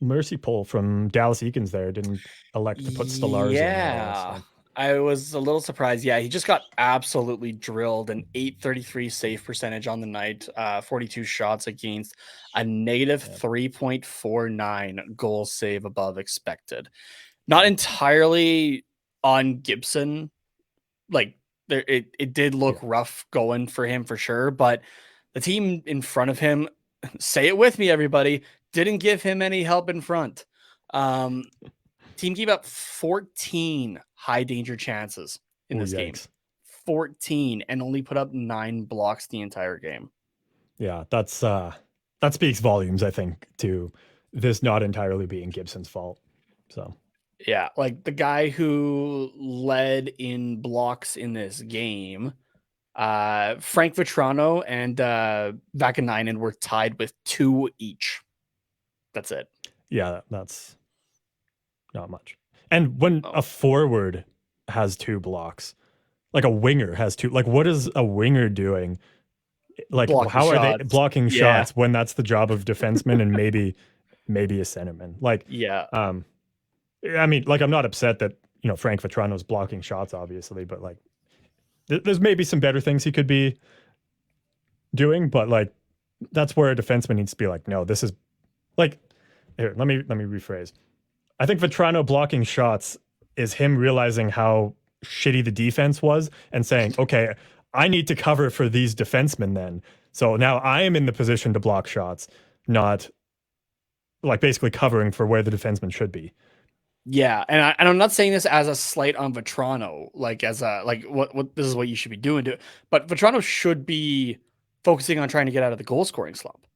mercy pull from Dallas Eakins there. Didn't elect to put Stolarz in there. Yeah. So. I was a little surprised. Yeah, he just got absolutely drilled. An 833 save percentage on the night, 42 shots against a negative 3.49 goal save above expected. Not entirely on Gibson. Like there, it did look rough going for him for sure, but the team in front of him, say it with me, everybody, didn't give him any help in front. Team gave up 14 high danger chances in this game. 14 and only put up 9 blocks the entire game. Yeah, that speaks volumes, I think, to this not entirely being Gibson's fault. So yeah, like the guy who led in blocks in this game, Frank Vetrano and Vakanainen were tied with 2 each. That's it. Yeah, that's not much. And when a forward has 2 blocks, like a winger has 2, like what is a winger doing? Like blocking how shots. are they blocking shots when that's the job of defenseman and maybe a centerman? Like yeah. I mean, like I'm not upset that, you know, Frank Vetrano's blocking shots, obviously, but like there's maybe some better things he could be doing, but like that's where a defenseman needs to be like, no, this is like here, let me rephrase. I think Vetrano blocking shots is him realizing how shitty the defense was and saying, okay, I need to cover for these defensemen then. So now I am in the position to block shots, not like basically covering for where the defenseman should be. Yeah, and I'm not saying this as a slight on Vetrano, like as a like what this is what you should be doing to, but Vetrano should be focusing on trying to get out of the goal scoring slump.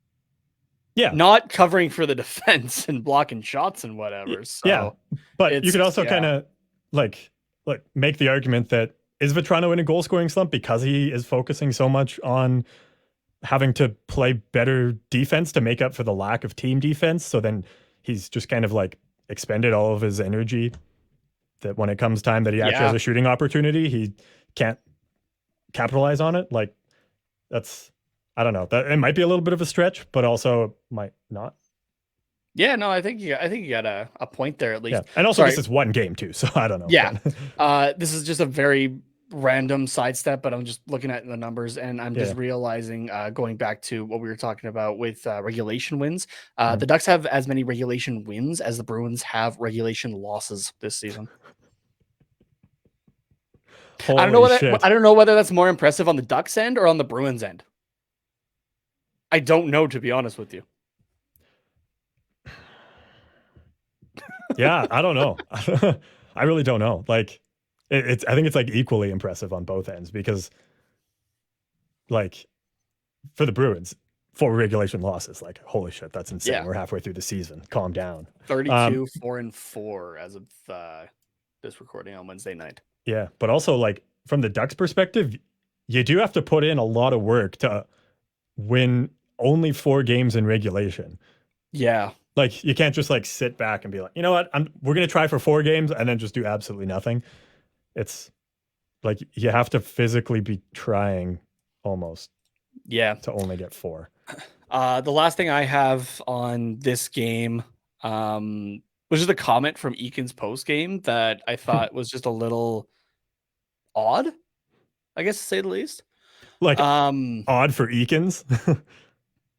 Yeah, not covering for the defense and blocking shots and whatever. So yeah, but you could also kind of like make the argument that is Vetrano in a goal scoring slump because he is focusing so much on having to play better defense to make up for the lack of team defense. So then he's just kind of like expended all of his energy that when it comes time that he actually has a shooting opportunity, he can't capitalize on it. Like that's, I don't know, that it might be a little bit of a stretch, but also might not. Yeah, no, I think you got a point there at least. Yeah. And also this is one game too, so I don't know. Yeah. This is just a very random sidestep, but I'm just looking at the numbers and I'm just realizing, going back to what we were talking about with regulation wins, the Ducks have as many regulation wins as the Bruins have regulation losses this season. I don't know whether that's more impressive on the Ducks end or on the Bruins end. I don't know, to be honest with you. Yeah, I don't know. I really don't know. Like I think it's like equally impressive on both ends because like for the Bruins, 4 regulation losses, like holy shit, that's insane. Yeah. We're halfway through the season. Calm down. 32, 4-4 as of this recording on Wednesday night. Yeah, but also like from the Ducks perspective, you do have to put in a lot of work to win only 4 games in regulation. Yeah. Like you can't just like sit back and be like, you know what, we're gonna try for 4 games and then just do absolutely nothing. It's like you have to physically be trying almost. Yeah. To only get 4. The last thing I have on this game, was just a comment from Eakins post game that I thought was just a little odd, I guess to say the least. Like odd for Eakins.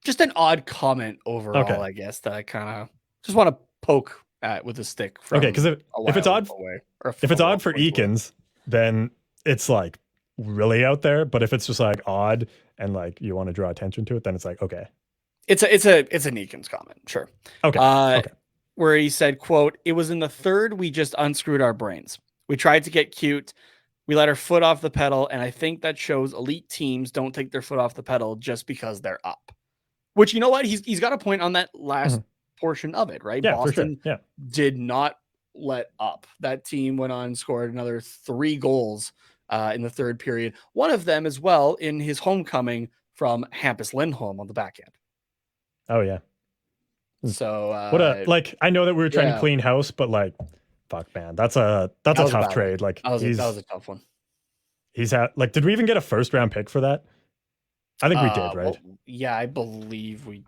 Just an odd comment overall, I guess, that I kind of Just want to poke at with a stick. From Okay, because if it's odd, away, or if it's a odd for point away. Eakins, then it's like really out there. But if it's just like odd and like you want to draw attention to it, then it's like okay, it's an Eakins comment, sure. okay, okay. Where he said, "quote It was in the third we just unscrewed our brains. We tried to get cute. We let our foot off the pedal, and I think that shows elite teams don't take their foot off the pedal just because they're up." Which, you know what, he's got a point on that last portion of it, right? Yeah, Boston for sure. Yeah, did not let up. That team went on and scored another 3 goals in the third period. One of them as well in his homecoming from Hampus Lindholm on the back end. oh yeah. So What a like. I know that we were trying to yeah. clean house, but like, fuck, man, that's a was a tough bad trade. Like that was a tough one. he's had like, did we even get a first round pick for that? I think we did, right? Well, yeah, I believe we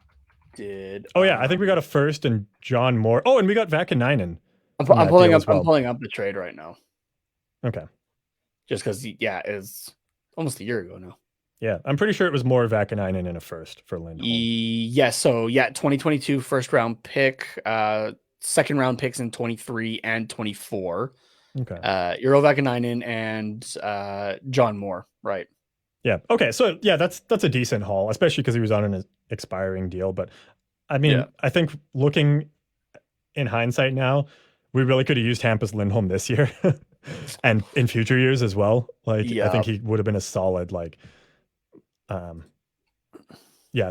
did. Oh yeah, I think we got a first and John Moore. Oh, and we got Vakanainen. I'm pulling up. I'm pulling up the trade right now. Okay. Just because, yeah, it's almost a year ago now. Yeah, I'm pretty sure it was more Vakanainen in a first for Lindholm. Yes. So yeah, 2022 first round pick, second round picks in 23 and 24. Okay. Euro Vakanainen and John Moore, right? Yeah. Okay. So yeah, that's a decent haul, especially because he was on an expiring deal. But I mean, I think looking in hindsight now, we really could have used Hampus Lindholm this year and in future years as well. Like I think he would have been a solid like,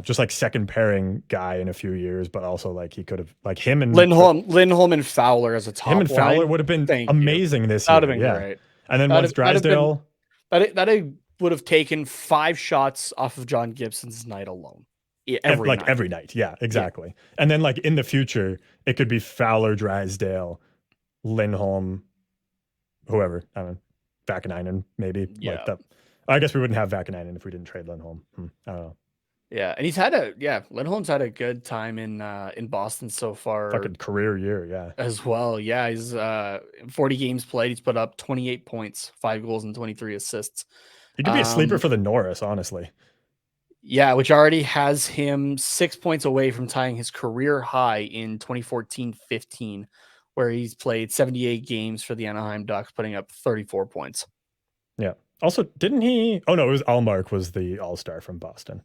just like second pairing guy in a few years. But also like he could have like him and Lindholm and Fowler as a top. Him and Fowler line would have been amazing this year. year. That would have been great. And then once Drysdale, that would have taken 5 shots off of John Gibson's night alone. Every night. Yeah, exactly. Yeah. And then like in the future, it could be Fowler, Drysdale, Lindholm, whoever. I don't know, Vakanainen maybe. Yeah. Like that. I guess we wouldn't have Vakanainen if we didn't trade Lindholm. I don't know. Yeah, and Lindholm's had a good time in Boston so far. Fucking career year, yeah. As well, yeah. He's 40 games played. He's put up 28 points, 5 goals, and 23 assists. He could be a sleeper for the Norris, honestly. Yeah, which already has him 6 points away from tying his career high in 2014-15, where he's played 78 games for the Anaheim Ducks, putting up 34 points. Yeah. Also, didn't he? Oh no, it was Allmark was the All-Star from Boston.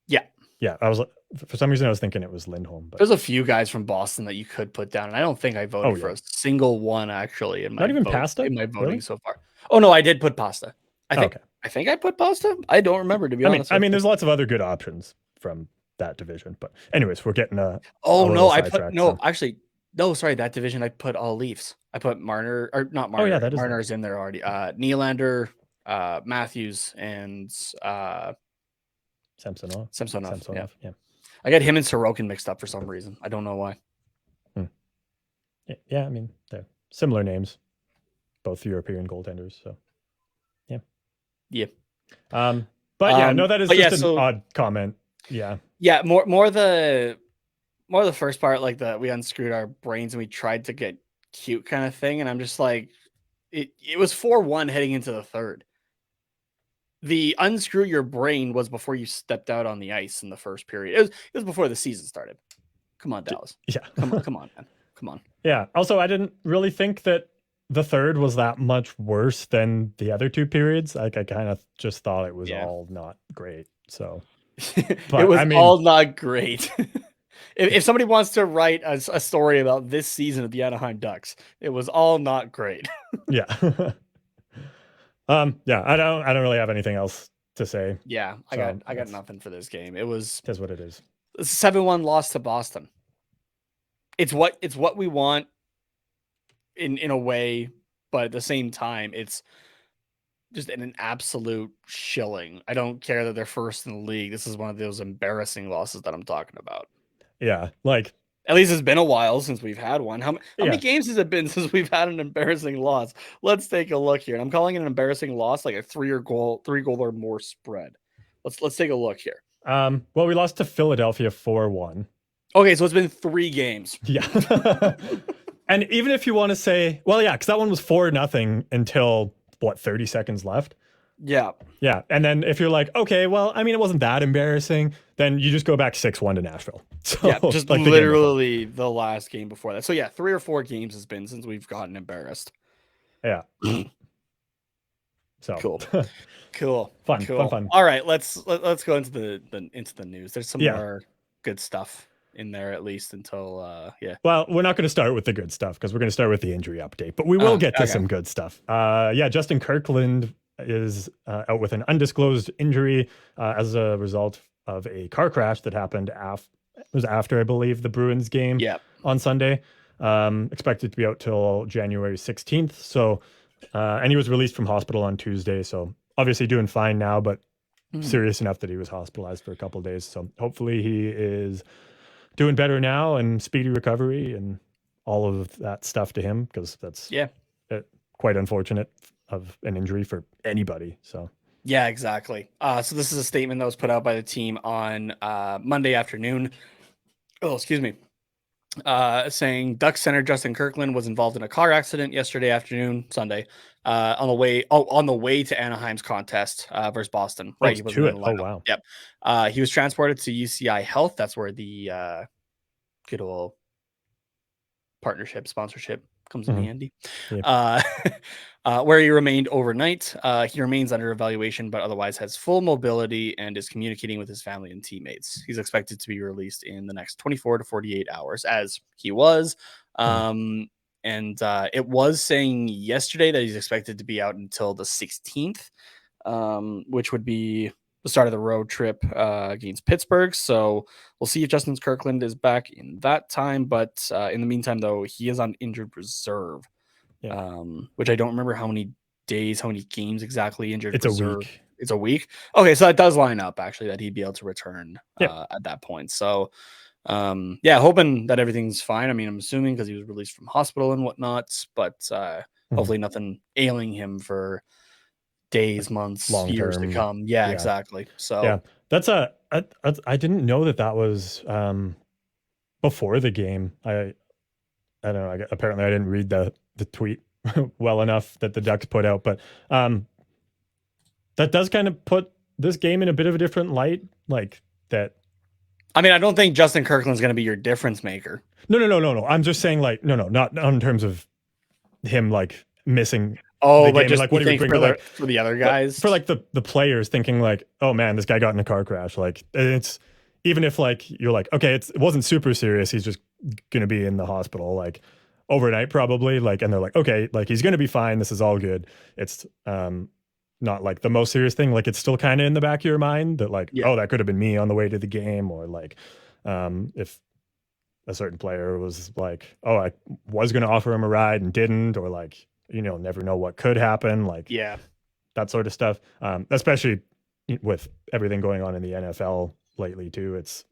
Yeah. Yeah, I was for some reason I was thinking it was Lindholm. But there's a few guys from Boston that you could put down, and I don't think I voted for a single one actually in my Pasta in my voting so far. Oh no, I did put Pasta. I think I put Pasta. I don't remember, to be honest. I mean, there's lots of other good options from that division, but anyways, we're getting that division I put all Leafs. I put Marner or not Marner. Oh yeah, that is Marner's in there already. Nylander, Matthews, and Samsonov. Yeah. I got him and Sorokin mixed up for some reason. I don't know why. Yeah, I mean, they're similar names, both European goaltenders. So, yeah. But that is just an odd comment. Yeah. Yeah, more the first part, like we unscrewed our brains and we tried to get cute kind of thing, and I'm just like, it was 4-1 heading into the third. The unscrew your brain was before you stepped out on the ice in the first period. It was before the season started. Come on, Dallas. Yeah. Come on, man. Come on. Yeah. Also, I didn't really think that the third was that much worse than the other 2 periods. Like I kind of just thought it was all not great. So but, it was all not great. If somebody wants to write a story about this season of the Anaheim Ducks, it was all not great. Yeah. I don't really have anything else to say. Yeah, I got nothing for this game. It was that's what it is. 7-1 loss to Boston. It's what we want in a way, but at the same time, it's just an absolute shilling. I don't care that they're first in the league. This is one of those embarrassing losses that I'm talking about. Yeah, like at least it's been a while since we've had one. How many games has it been since we've had an embarrassing loss? Let's take a look here. And I'm calling it an embarrassing loss, like a 3 goal or more spread. Let's take a look here. Well, we lost to Philadelphia 4-1. Okay, so it's been 3 games. Yeah. And even if you want to say, well, yeah, because that one was 4-0 until 30 seconds left. Yeah. Yeah. And then if you're like, okay, well, I mean, it wasn't that embarrassing, then you just go back 6-1 to Nashville. So Yeah, just like the game before. literally the last game before that. So yeah, 3 or 4 games has been since we've gotten embarrassed. Yeah. So Cool. Cool. fun. All right, let's go into the news. There's some Yeah. more good stuff in there at least until yeah. Well, we're not going to start with the good stuff because we're going to start with the injury update, but we will get to okay. some good stuff. Yeah, Justin Kirkland is out with an undisclosed injury as a result of a car crash that happened after, I believe, the Bruins game on Sunday. Expected to be out till January 16th. So, and he was released from hospital on Tuesday. So obviously doing fine now, but serious enough that he was hospitalized for a couple of days. So hopefully he is doing better now and speedy recovery and all of that stuff to him, because that's quite unfortunate of an injury for anybody. So yeah, exactly. So this is a statement that was put out by the team on Monday afternoon. Oh, excuse me. Saying Ducks center Justin Kirkland was involved in a car accident yesterday afternoon, Sunday, on the way to Anaheim's contest versus Boston. Right, he wasn't in the lineup. Oh wow. Yep. He was transported to UCI Health. That's where the good old partnership sponsorship comes in handy. Yep. Where he remained overnight. He remains under evaluation, but otherwise has full mobility and is communicating with his family and teammates. He's expected to be released in the next 24 to 48 hours, as he was. And it was saying yesterday that he's expected to be out until the 16th, which would be the start of the road trip against Pittsburgh. So we'll see if Justin Kirkland is back in that time. But in the meantime, though, he is on injured reserve, which I don't remember how many games exactly injured reserve. A week. It's a week. Okay, so that does line up actually that he'd be able to return at that point. So hoping that everything's fine. I mean, I'm assuming because he was released from hospital and whatnot, but hopefully nothing ailing him for days, months, years to come. Yeah, exactly. So yeah, that's I didn't know that was before the game. I don't know. Apparently I didn't read the tweet well enough that the Ducks put out, but that does kind of put this game in a bit of a different light, like that. I mean, I don't think Justin Kirkland's going to be your difference maker. No. I'm just saying, like, not in terms of him like missing. Oh, but just like what he would bring for the other guys, for like the players thinking like, oh man, this guy got in a car crash. Like, it's even if like you're like, okay, it wasn't super serious. He's just gonna be in the hospital like overnight probably. Like, and they're like, okay, like he's gonna be fine. This is all good. It's not like the most serious thing. Like, it's still kind of in the back of your mind that like, oh, that could have been me on the way to the game, or like, if a certain player was like, oh, I was gonna offer him a ride and didn't, or like, never know what could happen, like that sort of stuff. Especially with everything going on in the NFL lately too. It's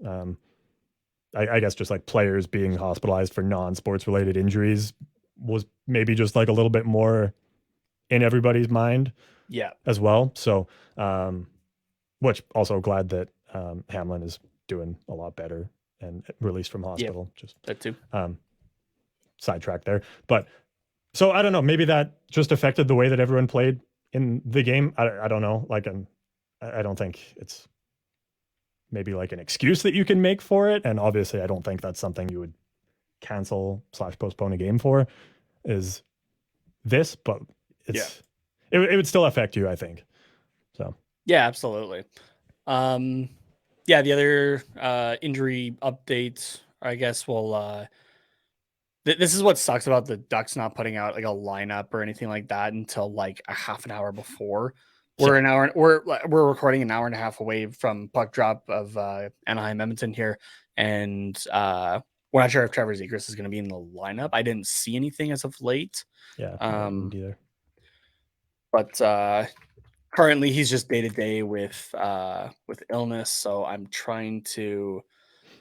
I guess just like players being hospitalized for non-sports related injuries was maybe just like a little bit more in everybody's mind as well. So which also glad that Hamlin is doing a lot better and released from hospital. Just that too. Sidetrack there, but so I don't know. Maybe that just affected the way that everyone played in the game. I don't know. Like, I don't think it's maybe like an excuse that you can make for it. And obviously, I don't think that's something you would cancel / postpone a game for. Is this? But it would still affect you, I think. So yeah, absolutely. The other injury updates, I guess we'll. This is what sucks about the Ducks not putting out like a lineup or anything like that until like a half an hour before. We're recording an hour and a half away from puck drop of Anaheim Edmonton here, and we're not sure if Trevor Zegras is going to be in the lineup. I didn't see anything as of late. Yeah, I didn't either. But currently he's just day to day with illness, so I'm trying to.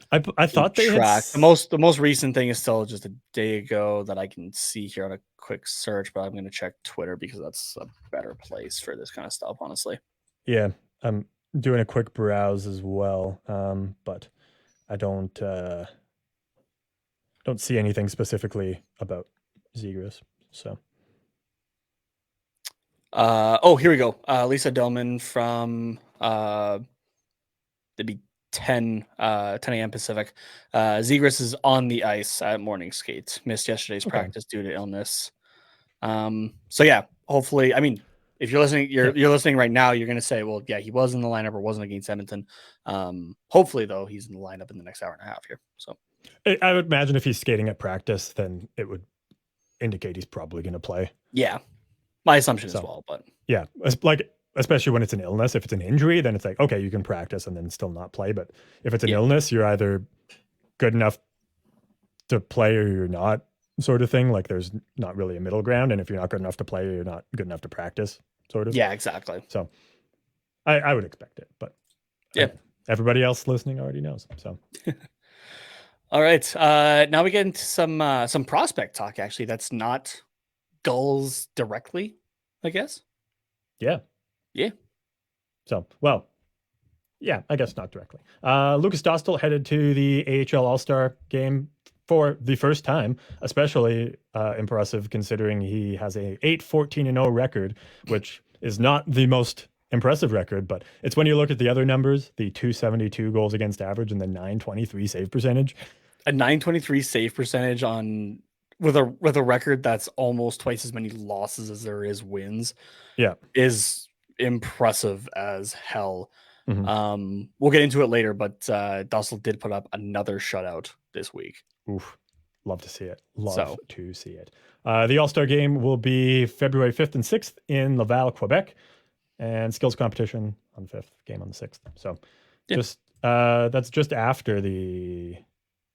I thought they had the most recent thing is still just a day ago that I can see here on a quick search, but I'm going to check Twitter because that's a better place for this kind of stuff, honestly. Yeah, I'm doing a quick browse as well, but I don't see anything specifically about Zegras. So Here we go. Lisa Delman from it'd be 10 a.m. Pacific. Zegras is on the ice at morning skate. Missed yesterday's practice due to illness. So yeah, hopefully, I mean, if you're listening, you're listening right now, you're gonna say, well, yeah, he was in the lineup or wasn't against Edmonton. Hopefully, though, he's in the lineup in the next hour and a half here. So I would imagine if he's skating at practice, then it would indicate he's probably going to play. Yeah, my assumption as well. But yeah, like especially when it's an illness. If it's an injury, then it's like, okay, you can practice and then still not play. But if it's an illness, you're either good enough to play or you're not, sort of thing. Like there's not really a middle ground. And if you're not good enough to play, you're not good enough to practice, sort of. Yeah, exactly. So I would expect it. But yeah, everybody else listening already knows. So all right. Now we get into some prospect talk, actually. That's not Gulls directly, I guess. Yeah. Yeah. So, well, yeah, I guess not directly. Lucas Dostal headed to the AHL All-Star game for the first time, especially impressive considering he has a 8-14-0 record, which is not the most impressive record, but it's when you look at the other numbers, the 272 goals against average and the 923 save percentage. A 923 save percentage on with a record that's almost twice as many losses as there is wins. Yeah, is impressive as hell. Mm-hmm. We'll get into it later, but Dostal did put up another shutout this week. Oof. Love to see it. To see it. The All-Star game will be February 5th and 6th in Laval, Quebec, and skills competition on the 5th, game on the 6th. So just that's just after the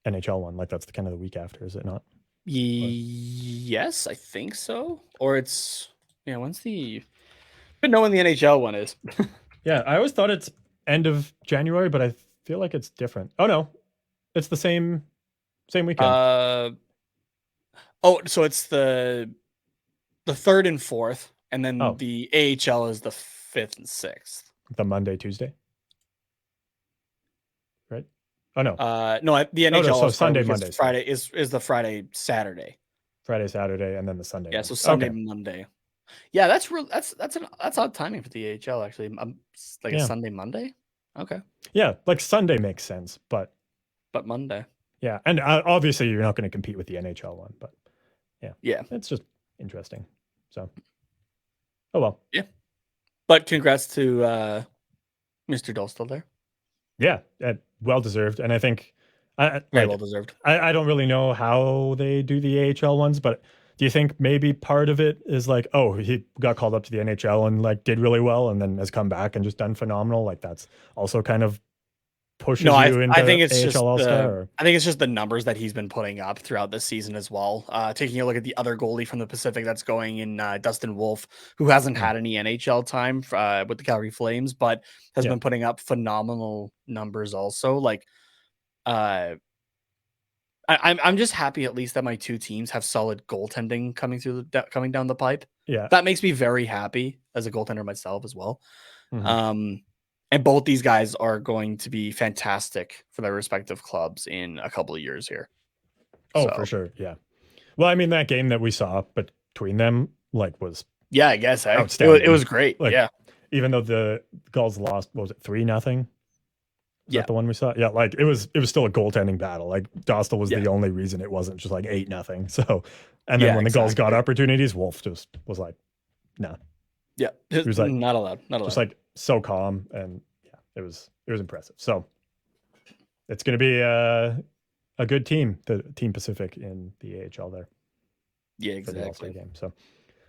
NHL one. Like that's kind of the week after, is it not? Yes, I think so. Or it's when's the I don't know when the NHL one is. Yeah, I always thought it's end of January, but I feel like it's different. Oh no, it's the same weekend. So it's the 3rd and 4th, and then the AHL is the 5th and 6th. The Monday, Tuesday, right? Oh no, no, the NHL so Sunday, Monday, Friday is the Friday, Saturday, and then the Sunday. Yeah, so Sunday, Monday. Yeah, that's real. That's odd timing for the AHL actually. A Sunday, Monday. Okay. Yeah, like Sunday makes sense, but Monday. Yeah, and obviously you're not going to compete with the NHL one, but yeah, it's just interesting. So, oh well. Yeah, but congrats to Mr. Dostal there. Yeah, well deserved, and I think very well deserved. I don't really know how they do the AHL ones, but do you think maybe part of it is like, oh, he got called up to the NHL and like did really well, and then has come back and just done phenomenal? Like that's also kind of pushes you into I think it's AHL just All-Star? I think it's just the numbers that he's been putting up throughout this season as well. Taking a look at the other goalie from the Pacific that's going in, Dustin Wolf, who hasn't had any NHL time with the Calgary Flames, but has been putting up phenomenal numbers also. Like, I'm just happy at least that my two teams have solid goaltending coming down the pipe. Yeah, that makes me very happy as a goaltender myself as well. Mm-hmm. And both these guys are going to be fantastic for their respective clubs in a couple of years here. Oh, for sure. Yeah. Well, I mean, that game that we saw between them, like, was I guess outstanding. It was great. Like, yeah. Even though the Gulls lost, what was it, 3-0? Is that the one we saw? Yeah, like it was still a goaltending battle. Like Dostal was the only reason it wasn't just like 8-0. So, and then when the Gulls got opportunities, Wolf just was like, no. Yeah, he was like, not allowed. Just like so calm, and it was impressive. So it's going to be a good team, the Team Pacific in the AHL there. Yeah, exactly. For the All-Star game. So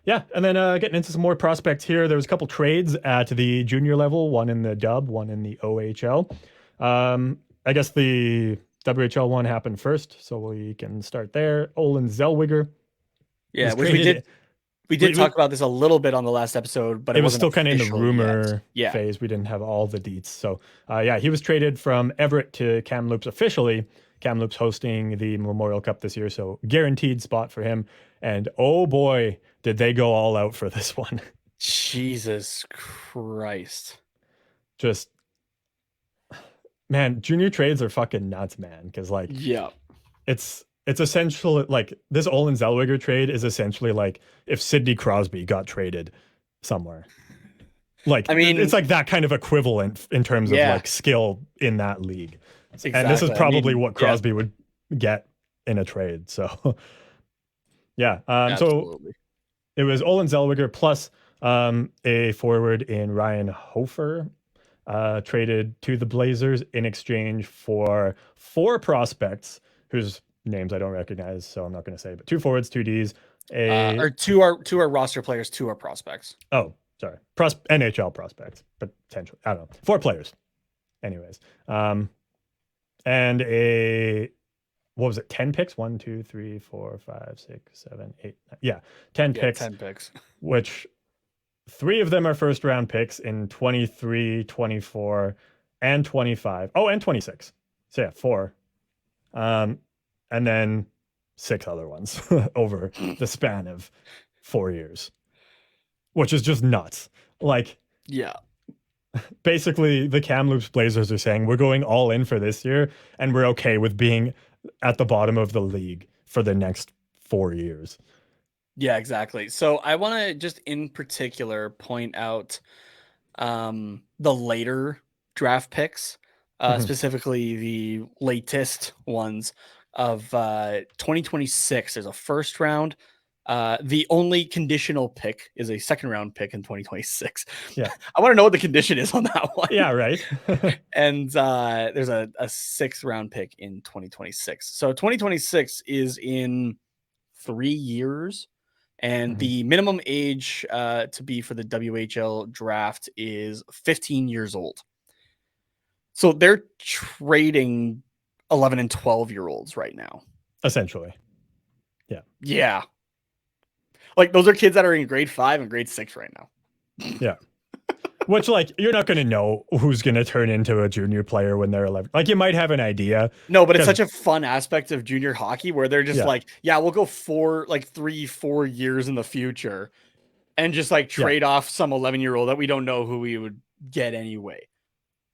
yeah, and then getting into some more prospects here. There was a couple trades at the junior level, one in the Dub, one in the OHL. I guess the WHL one happened first, so we can start there. Olin Zellweger. Yeah, which we did talk about this a little bit on the last episode, but it was still kind of in the rumor phase. We didn't have all the deets. So he was traded from Everett to Kamloops officially. Kamloops hosting the Memorial Cup this year, so guaranteed spot for him. And oh boy, did they go all out for this one. Jesus Christ. Just, man, junior trades are fucking nuts, man. Because like, it's essential. Like this Olin Zellweger trade is essentially like if Sidney Crosby got traded somewhere. Like, I mean, it's like that kind of equivalent in terms of like skill in that league. Exactly. And this is probably what yeah. Crosby would get in a trade. So, yeah. So Absolutely. it was Olin Zellweger plus a forward in Ryan Hofer, traded to the Blazers in exchange for 4 prospects whose names I don't recognize, so I'm not going to say, but 2 forwards, 2 Ds, or two are roster players, 2 are prospects. Oh, sorry, NHL prospects, potentially. I don't know, 4 players, anyways. And what was it? 10 picks? 1, 2, 3, 4, 5, 6, 7, 8. Yeah, 10 picks. 10 picks. Which 3 of them are first round picks in 23, 24, and 25. Oh, and 26. So yeah, 4. And then 6 other ones over the span of 4 years, which is just nuts. Like, yeah, basically the Kamloops Blazers are saying we're going all in for this year, and we're okay with being at the bottom of the league for the next 4 years. Yeah, exactly. So I want to just in particular point out the later draft picks, specifically the latest ones of 2026. There's a first round. The only conditional pick is a second round pick in 2026. Yeah. I want to know what the condition is on that one. Yeah, right. And there's a 6th round pick in 2026. So 2026 is in 3 years. And the minimum age to be for the WHL draft is 15 years old. So they're trading 11 and 12-year-olds right now. Essentially. Yeah. Yeah. Like, those are kids that are in grade 5 and grade 6 right now. Yeah. Which, like, you're not going to know who's going to turn into a junior player when they're 11. Like, you might have an idea. No, but it's such a fun aspect of junior hockey where they're just like, yeah, we'll go 3-4 years in the future and just like trade off some 11-year-old that we don't know who we would get anyway.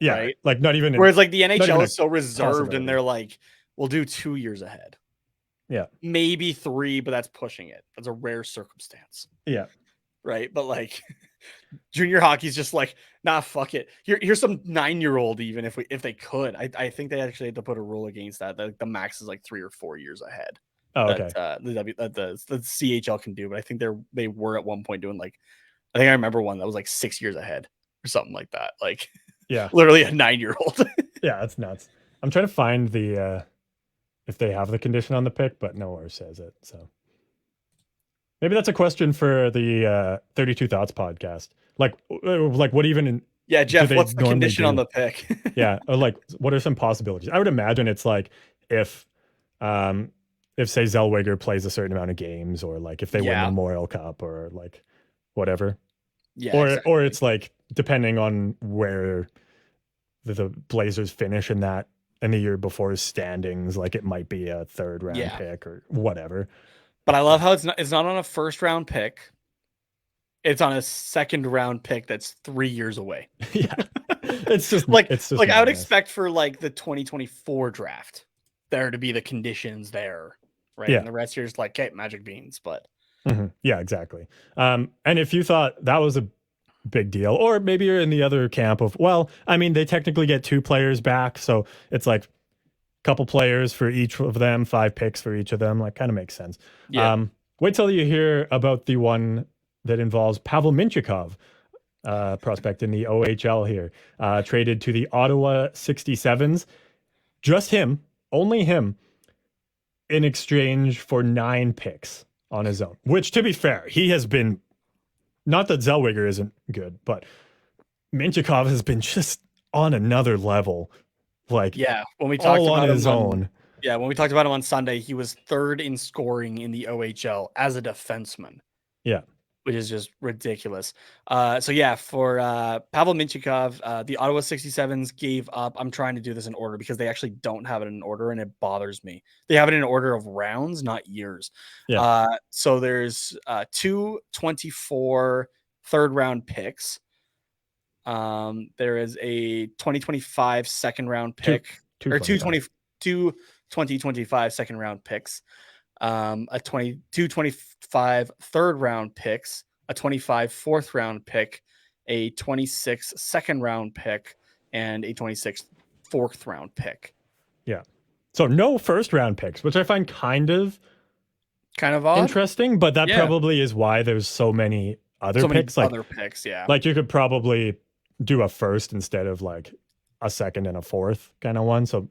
Yeah. Right? Like, not even. Whereas like the NHL is so reserved and they're like, we'll do 2 years ahead. Yeah. Maybe 3, but that's pushing it. That's a rare circumstance. Yeah. Right. But like junior hockey's just like, nah, fuck it. Here's some 9-year-old, even if they could. I think they actually had to put a rule against that. The max is like 3 or 4 years ahead. Oh, okay. The CHL can do, but I think they were at one point doing like, I think I remember one that was like 6 years ahead or something like that. Like, yeah, literally a 9-year-old. Yeah, that's nuts. I'm trying to find the if they have the condition on the pick, but nowhere says it. So maybe that's a question for the 32 Thoughts podcast. Like what even? Yeah, Jeff, what's the condition on the pick? Yeah, or like what are some possibilities? I would imagine it's like if say Zellweger plays a certain amount of games, or like if they win the Memorial Cup, or like whatever. Yeah, or it's like depending on where the Blazers finish in the year before standings, like it might be a 3rd round pick or whatever. But I love how it's not on a 1st round pick. It's on a 2nd round pick that's 3 years away. Yeah. It's just I would expect for like the 2024 draft there to be the conditions there, right? Yeah. And the rest here is like, okay, magic beans, but yeah, exactly. And if you thought that was a big deal, or maybe you're in the other camp of, well, I mean, they technically get 2 players back, so it's like a couple players for each of them, 5 picks for each of them, like kind of makes sense. Yeah. Wait till you hear about the one that involves Pavel Mintyukov, prospect in the OHL here, traded to the Ottawa 67s. Just him, only him, in exchange for 9 picks on his own, which, to be fair, he has been, not that Zellweger isn't good, but Mintyukov has been just on another level. Like, when we talked all about on his own. Yeah, when we talked about him on Sunday, he was 3rd in scoring in the OHL as a defenseman. Yeah. Which is just ridiculous. For Pavel Mintyukov, the Ottawa 67s gave up. I'm trying to do this in order because they actually don't have it in order, and it bothers me. They have it in order of rounds, not years. Yeah. So there's 2 24 3rd round picks. There is a 2025 2nd round pick, or 2 2025 2nd round picks. A 2025 3rd round picks, a 25 fourth round pick, a 26 second round pick, and a 26 fourth round pick. Yeah. So no first round picks, which I find kind of odd. Interesting, but that Yeah. probably is why there's so many other picks. Other picks, yeah. Like you could probably do a first instead of like a second and a fourth kind of one. So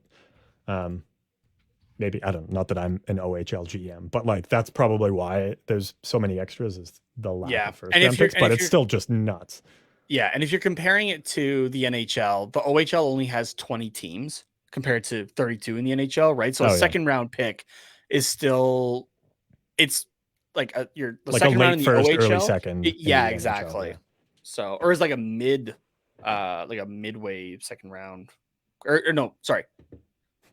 maybe, I don't know, not that I'm an OHL GM, but like that's probably why there's so many extras is the lack of first round picks, but it's still just nuts. Yeah, and if you're comparing it to the NHL, the OHL only has 20 teams compared to 32 in the NHL, right? So a second round pick is still, it's like the like second a late round in the first, OHL. early second. Yeah, NHL, exactly. yeah. So, or it's like a midway second round, or no, sorry.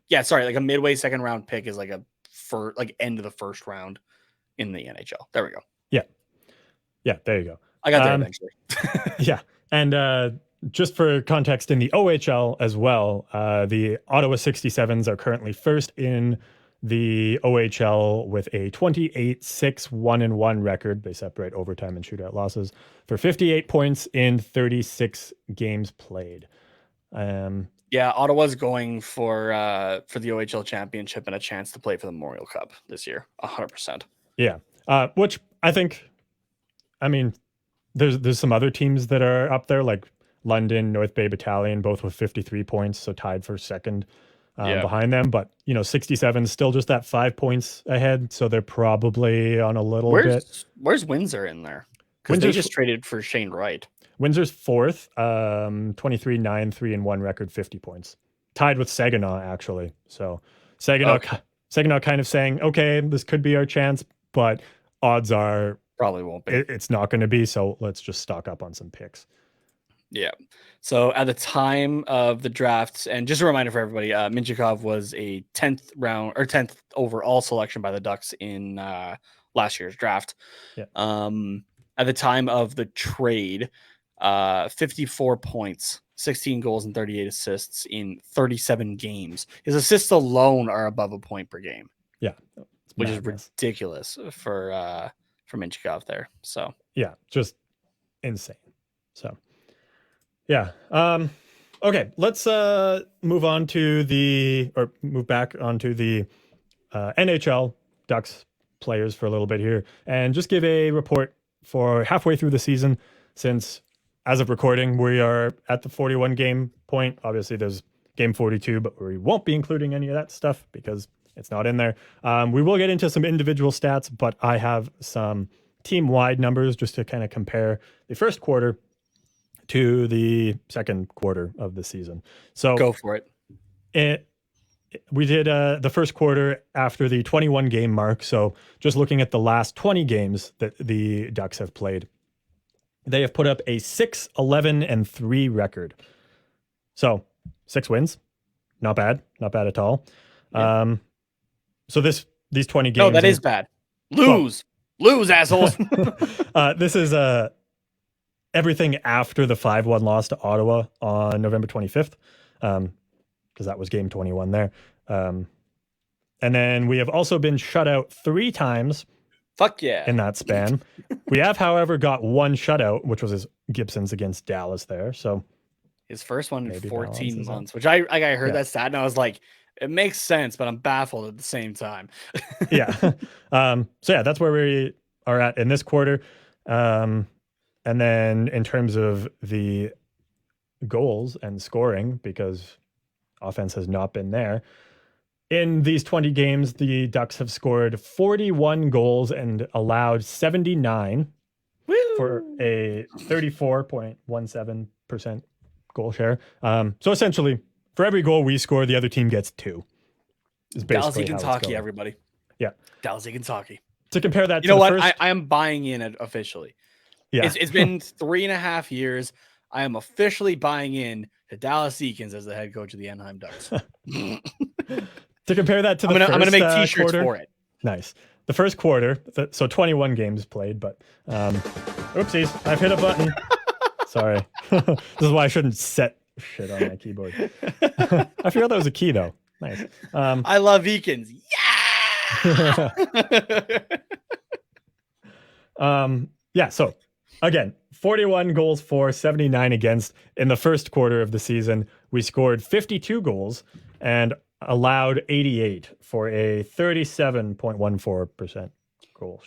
Yeah, sorry, like a midway second round pick is like end of the first round in the NHL. There we go. Yeah, there you go. I got there eventually. Yeah. And just for context, in the OHL as well, the Ottawa 67s are currently first in the OHL with a 28-6-1-1 record. They separate overtime and shootout losses for 58 points in 36 games played. Yeah, Ottawa's going for the OHL championship and a chance to play for the Memorial Cup this year, 100%. Yeah, which I think, I mean, there's some other teams that are up there, like London, North Bay Battalion, both with 53 points, so tied for second behind them. But, 67 is still just that 5 points ahead, so they're probably on a little bit. Where's Windsor in there? Because they just traded for Shane Wright. Windsor's fourth, 23-9-3-1 record, 50 points. Tied with Saginaw, actually. So Saginaw kind of saying, okay, this could be our chance, but odds are probably won't be. It's not going to be, so let's just stock up on some picks. Yeah. So at the time of the drafts, and just a reminder for everybody, Minchikov was a 10th round or 10th overall selection by the Ducks in last year's draft. Yeah. At the time of the trade, 54 points, 16 goals and 38 assists in 37 games. His assists alone are above a point per game. Yeah. Which is ridiculous for Minchikov there. So yeah, just insane. So yeah. Okay, let's move back onto the NHL Ducks players for a little bit here and just give a report for halfway through the season, since as of recording, we are at the 41 game point. Obviously there's game 42, but we won't be including any of that stuff because it's not in there. We will get into some individual stats, but I have some team-wide numbers just to kind of compare the first quarter to the second quarter of the season. So go for it. We did the first quarter after the 21 game mark. So just looking at the last 20 games that the Ducks have played, they have put up a 6-11-3 record. So 6 wins, not bad at all. Yeah. So these 20 games. No, that is bad. Lose, assholes. This is everything after the 5-1 loss to Ottawa on November 25th, because that was game 21 there. And then we have also been shut out 3 times. Fuck yeah. In that span. We have, however, got one shutout, which was Gibson's against Dallas there. So his first one in 14 months, which I heard that stat and I was like, it makes sense, but I'm baffled at the same time. Yeah. So yeah, that's where we are at in this quarter. And then in terms of the goals and scoring, because offense has not been there, in these 20 games, the Ducks have scored 41 goals and allowed 79. Woo! For a 34.17% goal share. So essentially, for every goal we score, the other team gets 2. Dallas, Kentucky, everybody. Yeah. Dallas, Kentucky. To compare that to the first... I am buying in it officially. Yeah. It's been 3.5 years. I am officially buying in to Dallas Eakins as the head coach of the Anaheim Ducks. To compare that to I'm going to make t-shirts for it. Nice. The first quarter, so 21 games played, but oopsies, I've hit a button. Sorry. This is why I shouldn't set shit on my keyboard. I forgot that was a key, though. Nice. I love Eakins. Yeah! Yeah, so Again, 41 goals for, 79 against. In the first quarter of the season, we scored 52 goals and allowed 88 for a 37.14% goals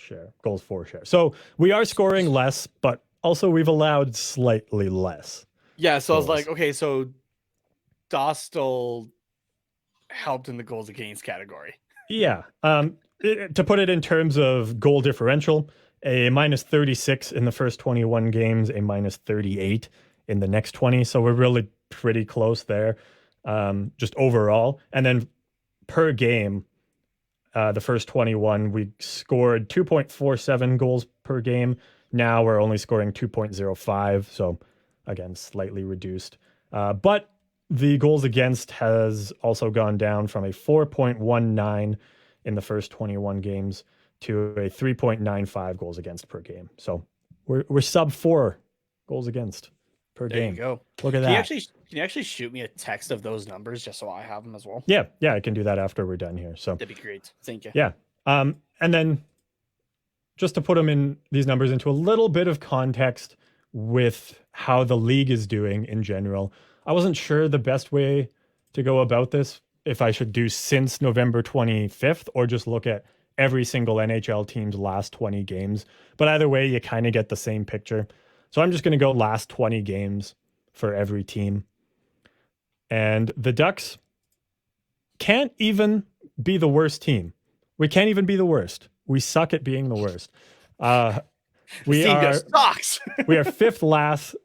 for share. So we are scoring less, but also we've allowed slightly less. Yeah, so I was goals. like, okay, so Dostal helped in the goals against category. Yeah. To put it in terms of goal differential, a minus 36 in the first 21 games, a minus 38 in the next 20. So we're really pretty close there, just overall. And then per game, the first 21, we scored 2.47 goals per game. Now we're only scoring 2.05. So again, slightly reduced. But the goals against has also gone down from a 4.19 in the first 21 games to a 3.95 goals against per game. So we're sub 4 goals against per There game. you go. Look at Can that. you actually shoot me a text of those numbers just so I have them as well? Yeah, I can do that after we're done here. So That'd be great. Thank you. yeah. And then just to put these numbers into a little bit of context with how the league is doing in general, I wasn't sure the best way to go about this, if I should do since November 25th or just look at every single NHL team's last 20 games. But either way, you kind of get the same picture. So I'm just going to go last 20 games for every team. And the Ducks can't even be the worst team. We can't even be the worst. We suck at being the worst. We Team are just sucks. we are fifth last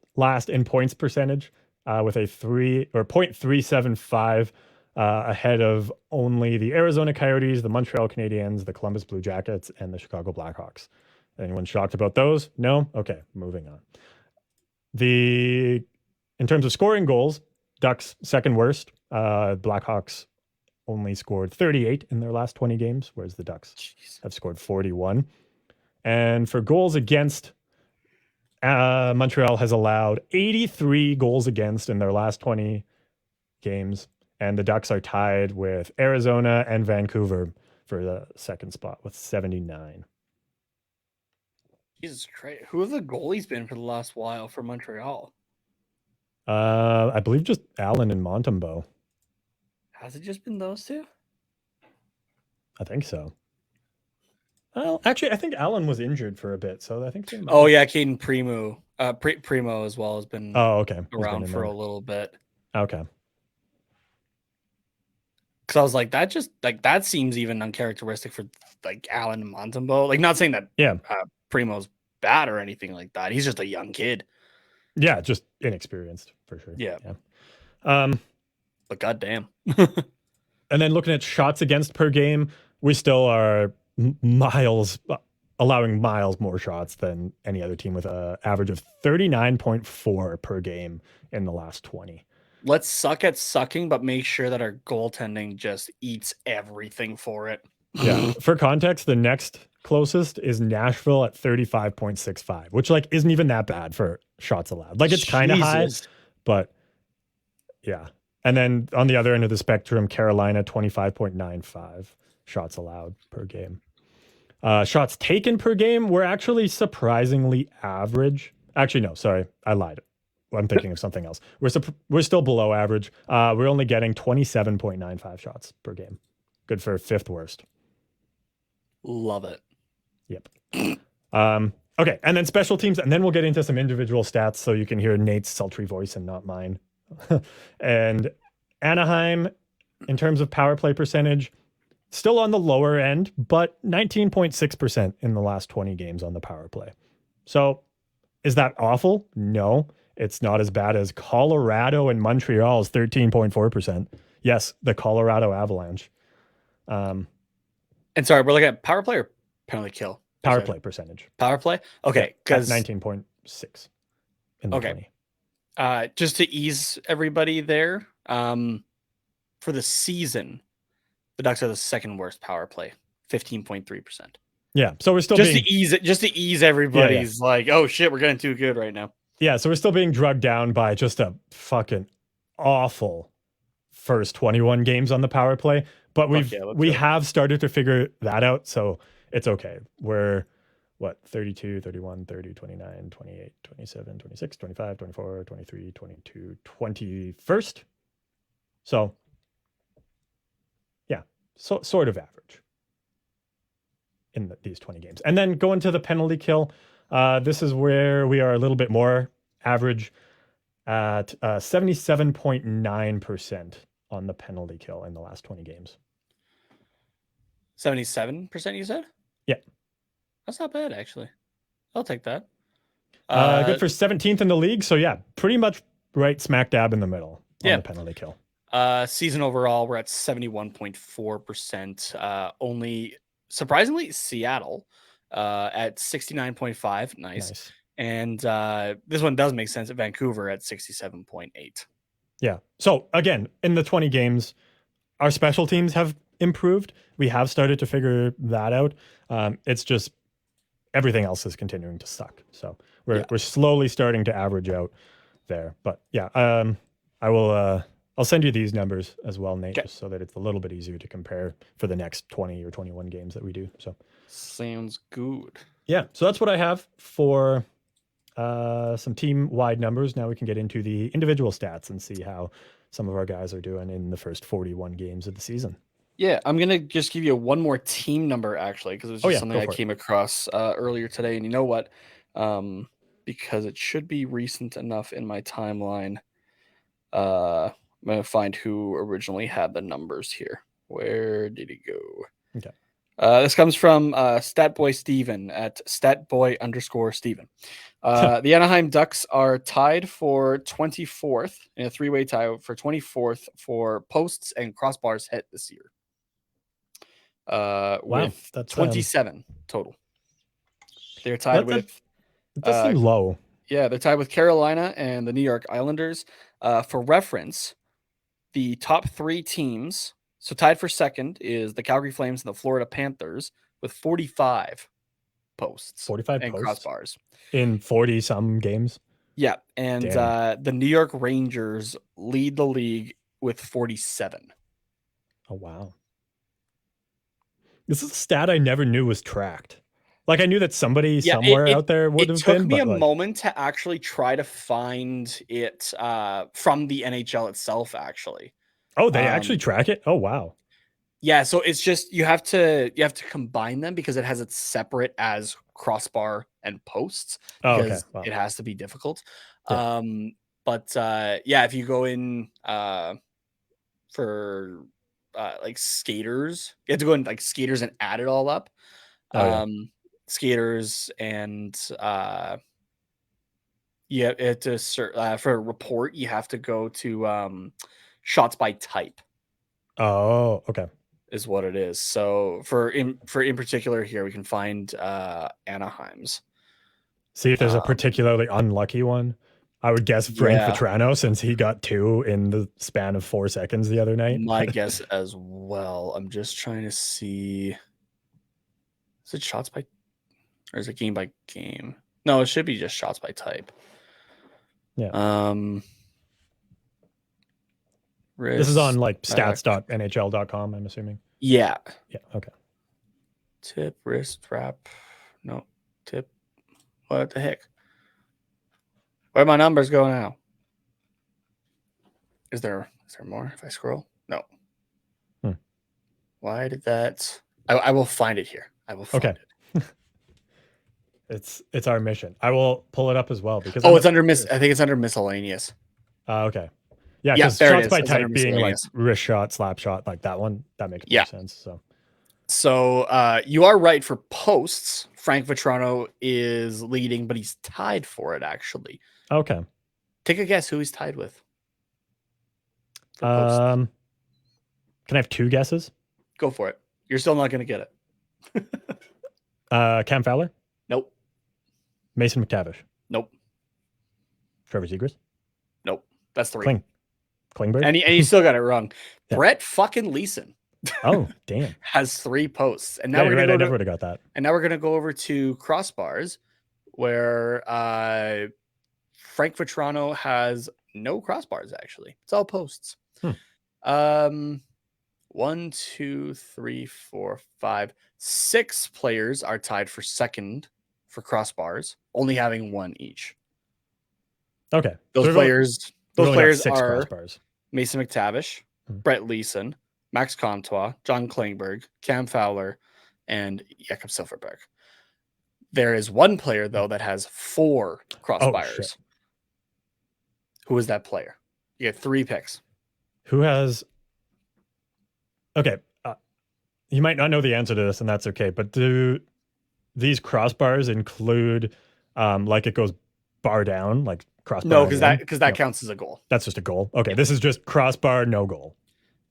in points percentage with a 0.375 ahead of only the Arizona Coyotes, the Montreal Canadiens, the Columbus Blue Jackets, and the Chicago Blackhawks. Anyone shocked about those? No? Okay, moving on. In terms of scoring goals, Ducks second worst. Blackhawks only scored 38 in their last 20 games, whereas the Ducks have scored 41. And for goals against, Montreal has allowed 83 goals against in their last 20 games. And the Ducks are tied with Arizona and Vancouver for the second spot with 79. Jesus Christ. Who have the goalies been for the last while for Montreal? I believe just Allen and Montembeault. Has it just been those two? I think so. Well, actually, I think Allen was injured for a bit, so I think. Oh yeah, Caden Primo, Primo as well has been. Oh, okay. Around for a little bit. Okay. Because I was like, that seems even uncharacteristic for like Allen and Montembeault. Like, not saying that Primo's bad or anything like that. He's just a young kid. Yeah, just inexperienced for sure. Yeah. But goddamn. And then looking at shots against per game, we still are allowing miles more shots than any other team with an average of 39.4 per game in the last 20. Let's suck at sucking, but make sure that our goaltending just eats everything for it. Yeah. For context, the next closest is Nashville at 35.65, which like isn't even that bad for shots allowed. Like it's kind of high, but yeah. And then on the other end of the spectrum, Carolina 25.95 shots allowed per game. Shots taken per game were actually surprisingly average. Actually, no, sorry, I lied. I'm thinking of something else. We're still below average. We're only getting 27.95 shots per game. Good for fifth worst. Love it. Yep. Okay, and then special teams, and then we'll get into some individual stats so you can hear Nate's sultry voice and not mine. And Anaheim, in terms of power play percentage, still on the lower end, but 19.6% in the last 20 games on the power play. So is that awful? No, it's not as bad as Colorado and Montreal's 13.4%. Yes, the Colorado Avalanche. And sorry, we're looking at power play or penalty kill? Power play percentage. Power play? Okay. Because 19.6 in the 20. Just to ease everybody there, for the season, the Ducks are the second worst power play, 15.3%. Yeah, so we're still to ease everybody's like, oh shit, we're getting too good right now. Yeah, so we're still being drugged down by just a fucking awful first 21 games on the power play, but we have started to figure that out, so it's okay. We're what, 32, 31, 30, 29, 28, 27, 26, 25, 24, 23, 22, 21st. So yeah, so sort of average in these 20 games. And then going to the penalty kill, this is where we are a little bit more average at 77.9% on the penalty kill in the last 20 games. 77%, you said? Yeah. That's not bad, actually. I'll take that. Good for 17th in the league. So yeah, pretty much right smack dab in the middle on the penalty kill. Season overall, we're at 71.4%. Only, surprisingly, Seattle at 69.5. Nice. And this one does make sense at Vancouver at 67.8. Yeah. So again, in the 20 games, our special teams have improved. We have started to figure that out. It's just everything else is continuing to suck. So we're slowly starting to average out there. But yeah, I will. I'll send you these numbers as well, Nate, just so that it's a little bit easier to compare for the next 20 or 21 games that we do. So sounds good. Yeah. So that's what I have for some team-wide numbers. Now we can get into the individual stats and see how some of our guys are doing in the first 41 games of the season. Yeah, I'm going to just give you one more team number, actually, because it was just something I came across earlier today. And you know what? Because it should be recent enough in my timeline, I'm going to find who originally had the numbers here. Where did he go? Okay. This comes from Statboy Steven at statboy_Steven. The Anaheim Ducks are tied for 24th in a three-way tie for 24th for posts and crossbars hit this year. With that's 27 total. They're tied with. It does seem low. Yeah, they're tied with Carolina and the New York Islanders. For reference, the top three teams, so tied for second, is the Calgary Flames and the Florida Panthers with 45 posts. 45 and posts? Crossbars. In 40-some games? Yeah, and the New York Rangers lead the league with 47. Oh, wow. This is a stat I never knew was tracked. Like, I knew that somebody somewhere out there would have been. It took me a moment to actually try to find it from the NHL itself, actually. Oh, they actually track it? Oh, wow. Yeah, so it's just you have to combine them because it has it separate as crossbar and posts because it has to be difficult. Yeah. If you go in for like skaters, you have to go in like skaters and add it all up. Skaters and you have to for a report you have to go to shots by type. Oh, okay. Is what it is. So for in particular here we can find Anaheim's. See if there's a particularly unlucky one. I would guess Frank Vetrano, since he got 2 in the span of 4 seconds the other night. My guess as well. I'm just trying to see. Is it shots by, or is it game by game? No, it should be just shots by type. Yeah. This is on like stats.nhl.com, I'm assuming. Yeah. Yeah. Okay. Tip, wrist, wrap. No. Tip. What the heck? Where my numbers go now? Is there more if I scroll? No. Why did that? I will find it here. I will find it. It's our mission. I will pull it up as well because it's under I think it's under miscellaneous. Okay. Yeah, because shots by type being like wrist shot, slap shot, like that one, that makes more sense. So you are right for posts. Frank Vetrano is leading, but he's tied for it actually. Okay. Take a guess who he's tied with. Can I have 2 guesses? Go for it. You're still not going to get it. Cam Fowler? Nope. Mason McTavish? Nope. Trevor Zegras? Nope. That's 3. Klingberg? And you still got it wrong. Yeah. Brett fucking Leeson. Oh, damn. Has 3 posts. And now we're gonna I never would have got that. And now we're going to go over to crossbars where Frank Vetrano has no crossbars, actually. It's all posts. 1, 2, 3, 4, 5, 6 players are tied for second for crossbars, only having one each. Okay. Those we've only- players, we've those only got players 6 are crossbars. Mason McTavish, Hmm. Brett Leeson, Max Comtois, John Klingberg, Cam Fowler, and Jakob Silfverberg. There is one player, though, that has 4 crossbars. shit. Who is that player? You get 3 picks. Who has? Okay, you might not know the answer to this, and that's okay. But do these crossbars include, like it goes bar down, like crossbar? No, because and that no, counts as a goal. that's just a goal. Okay, this is just crossbar, no goal.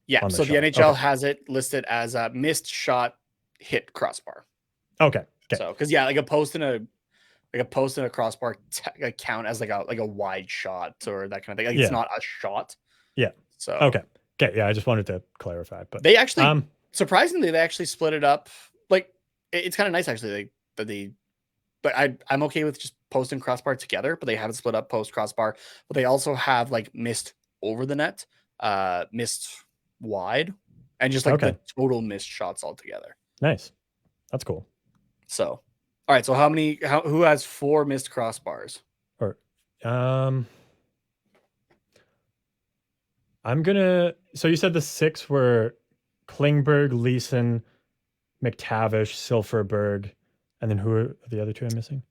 Yeah. on the So the shot. NHL Okay. has it listed as a missed shot, hit crossbar. Okay. So because like a post and a crossbar count as like a wide shot or that kind of thing. Like Yeah. it's not a shot. Yeah. So Okay. Yeah, I just wanted to clarify, but they actually surprisingly they actually split it up. Like it's kind of nice actually. But I'm okay with just post and crossbar together, but they haven't split up post crossbar. But they also have like missed over the net, missed wide, and just like the total missed shots altogether. Nice. That's cool. So, all right. So who has 4 missed crossbars? Or I'm so you said the 6 were Klingberg, Leeson, McTavish, Silfverberg, and then who are the other 2 I'm missing?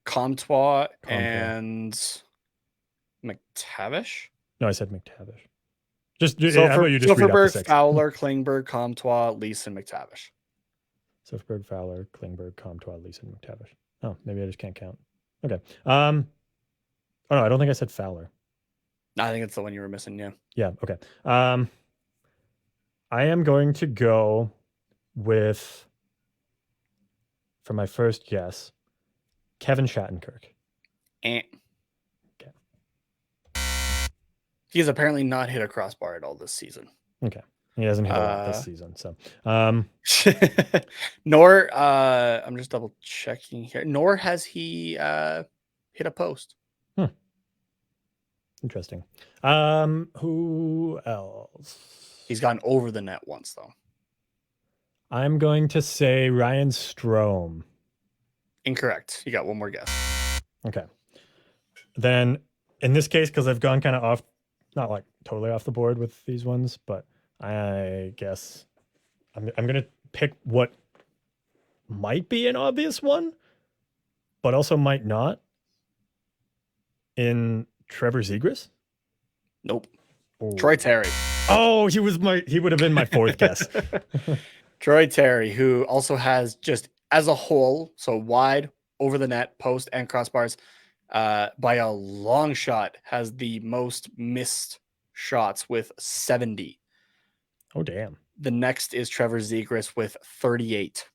Comtois and McTavish. No, I said McTavish. How about you just read out the Silfverberg, 6? Fowler, Klingberg, Comtois, Leeson, McTavish. Silfverberg, Fowler, Klingberg, Comtois, Leeson, McTavish. Oh, maybe I just can't count. Okay. Oh no, I don't think I said Fowler. I think it's the one you were missing. Yeah. Yeah. Okay. I am going to go with, for my first guess, Kevin Shattenkirk. Okay. Okay. He has apparently not hit a crossbar at all this season. Okay. He hasn't hit a lot this season. So, nor I'm just double checking here. Nor has he hit a post. Interesting. Who else? He's gone over the net once though. I'm going to say Ryan Strome. Incorrect. You got one more guess. Okay. Then in this case, because I've gone kind of off, not like totally off the board with these ones, but I guess I'm going to pick what might be an obvious one, but also might not, in Trevor Zegras. Nope. Ooh. Troy Terry. Oh, he would have been my 4th guess. Troy Terry, who also has just as a whole, so wide, over the net, post, and crossbars, by a long shot, has the most missed shots with 70. Oh, damn. The next is Trevor Zegras with 38.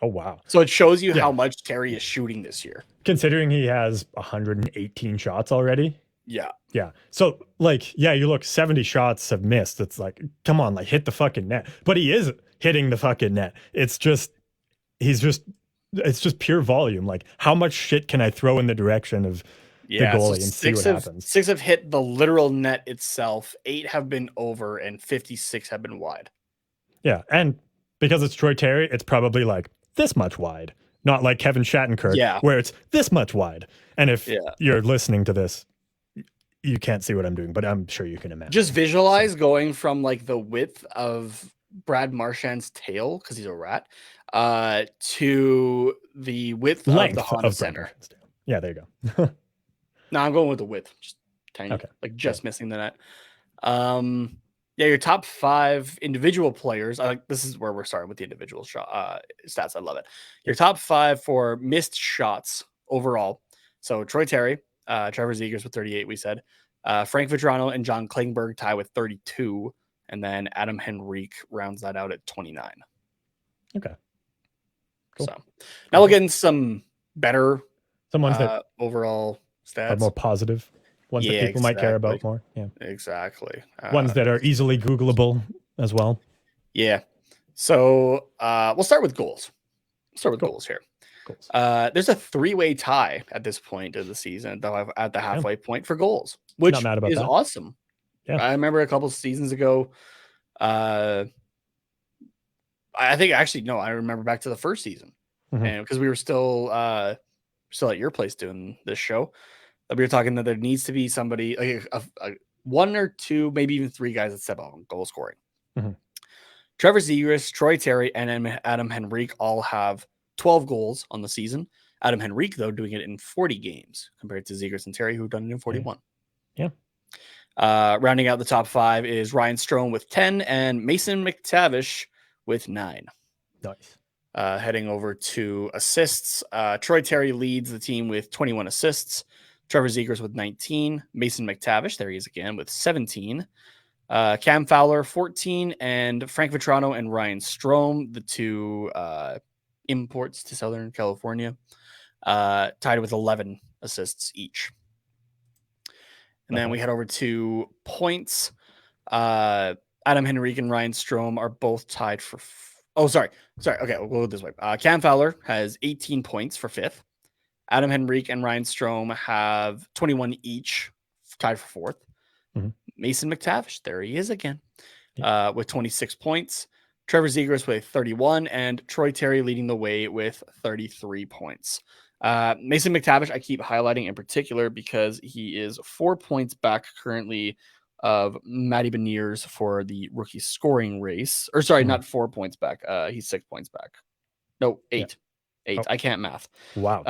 Oh, wow. So it shows you how much Terry is shooting this year. Considering he has 118 shots already. Yeah. Yeah. So, like, yeah, you look, 70 shots have missed. It's like, come on, like, hit the fucking net. But he is hitting the fucking net. It's just pure volume. Like, how much shit can I throw in the direction of the goalie and see what happens? 6 have hit the literal net itself. 8 have been over, and 56 have been wide. Yeah. And because it's Troy Terry, it's probably like this much wide, not like Kevin Shattenkirk, where it's this much wide. And if you're listening to this, you can't see what I'm doing, but I'm sure you can imagine. Just visualize going from like the width of Brad Marchand's tail, because he's a rat, to the width of the Honda Center. Yeah, there you go. No, I'm going with the width, just tiny, like just missing the net. Yeah, your top 5 individual players. This is where we're starting with the individual stats. I love it. Your top 5 for missed shots overall. So Troy Terry, Trevor Zegras with 38, we said. Frank Vatrano and John Klingberg tie with 32. And then Adam Henrique rounds that out at 29. Okay. Cool. So now we'll get into some better ones that overall stats. Are more positive. Ones that people might care about more. Yeah. Exactly. Ones that are easily Googleable as well. Yeah. So we'll start with goals. Goals here. Goals. There's a 3-way tie at this point of the season, though, at the halfway point for goals, which is awesome. Yeah. I remember a couple seasons ago. I think actually, no, I remember back to the first season. Mhm. and because we were still at your place doing this show, we were talking that there needs to be somebody like a one or two, maybe even three guys that step out on goal scoring. Mhm. Trevor Zegras, Troy Terry, and Adam Henrique all have 12 goals on the season. Adam Henrique, though, doing it in 40 games compared to Zegras and Terry, who've done it in 41. Yeah. Rounding out the top 5 is Ryan Strome with 10 and Mason McTavish with 9. Nice. Heading over to assists, Troy Terry leads the team with 21 assists. Trevor Zegras with 19. Mason McTavish, there he is again, with 17. Cam Fowler, 14. And Frank Vetrano and Ryan Strome, the two imports to Southern California, tied with 11 assists each. And then we head over to points. Adam Henrique and Ryan Strome are both tied for... sorry. Okay, we'll go this way. Cam Fowler has 18 points for 5th. Adam Henrique and Ryan Strome have 21 each, tied for 4th. Mm-hmm. Mason McTavish, there he is again, Yeah. with 26 points. Trevor Zegras with 31, and Troy Terry leading the way with 33 points. Mason McTavish, I keep highlighting in particular because he is 4 points back currently of Matty Beniers for the rookie scoring race. Or sorry, not 4 points back. He's 6 points back. No, 8. Yeah. 8. Oh. I can't math. Wow.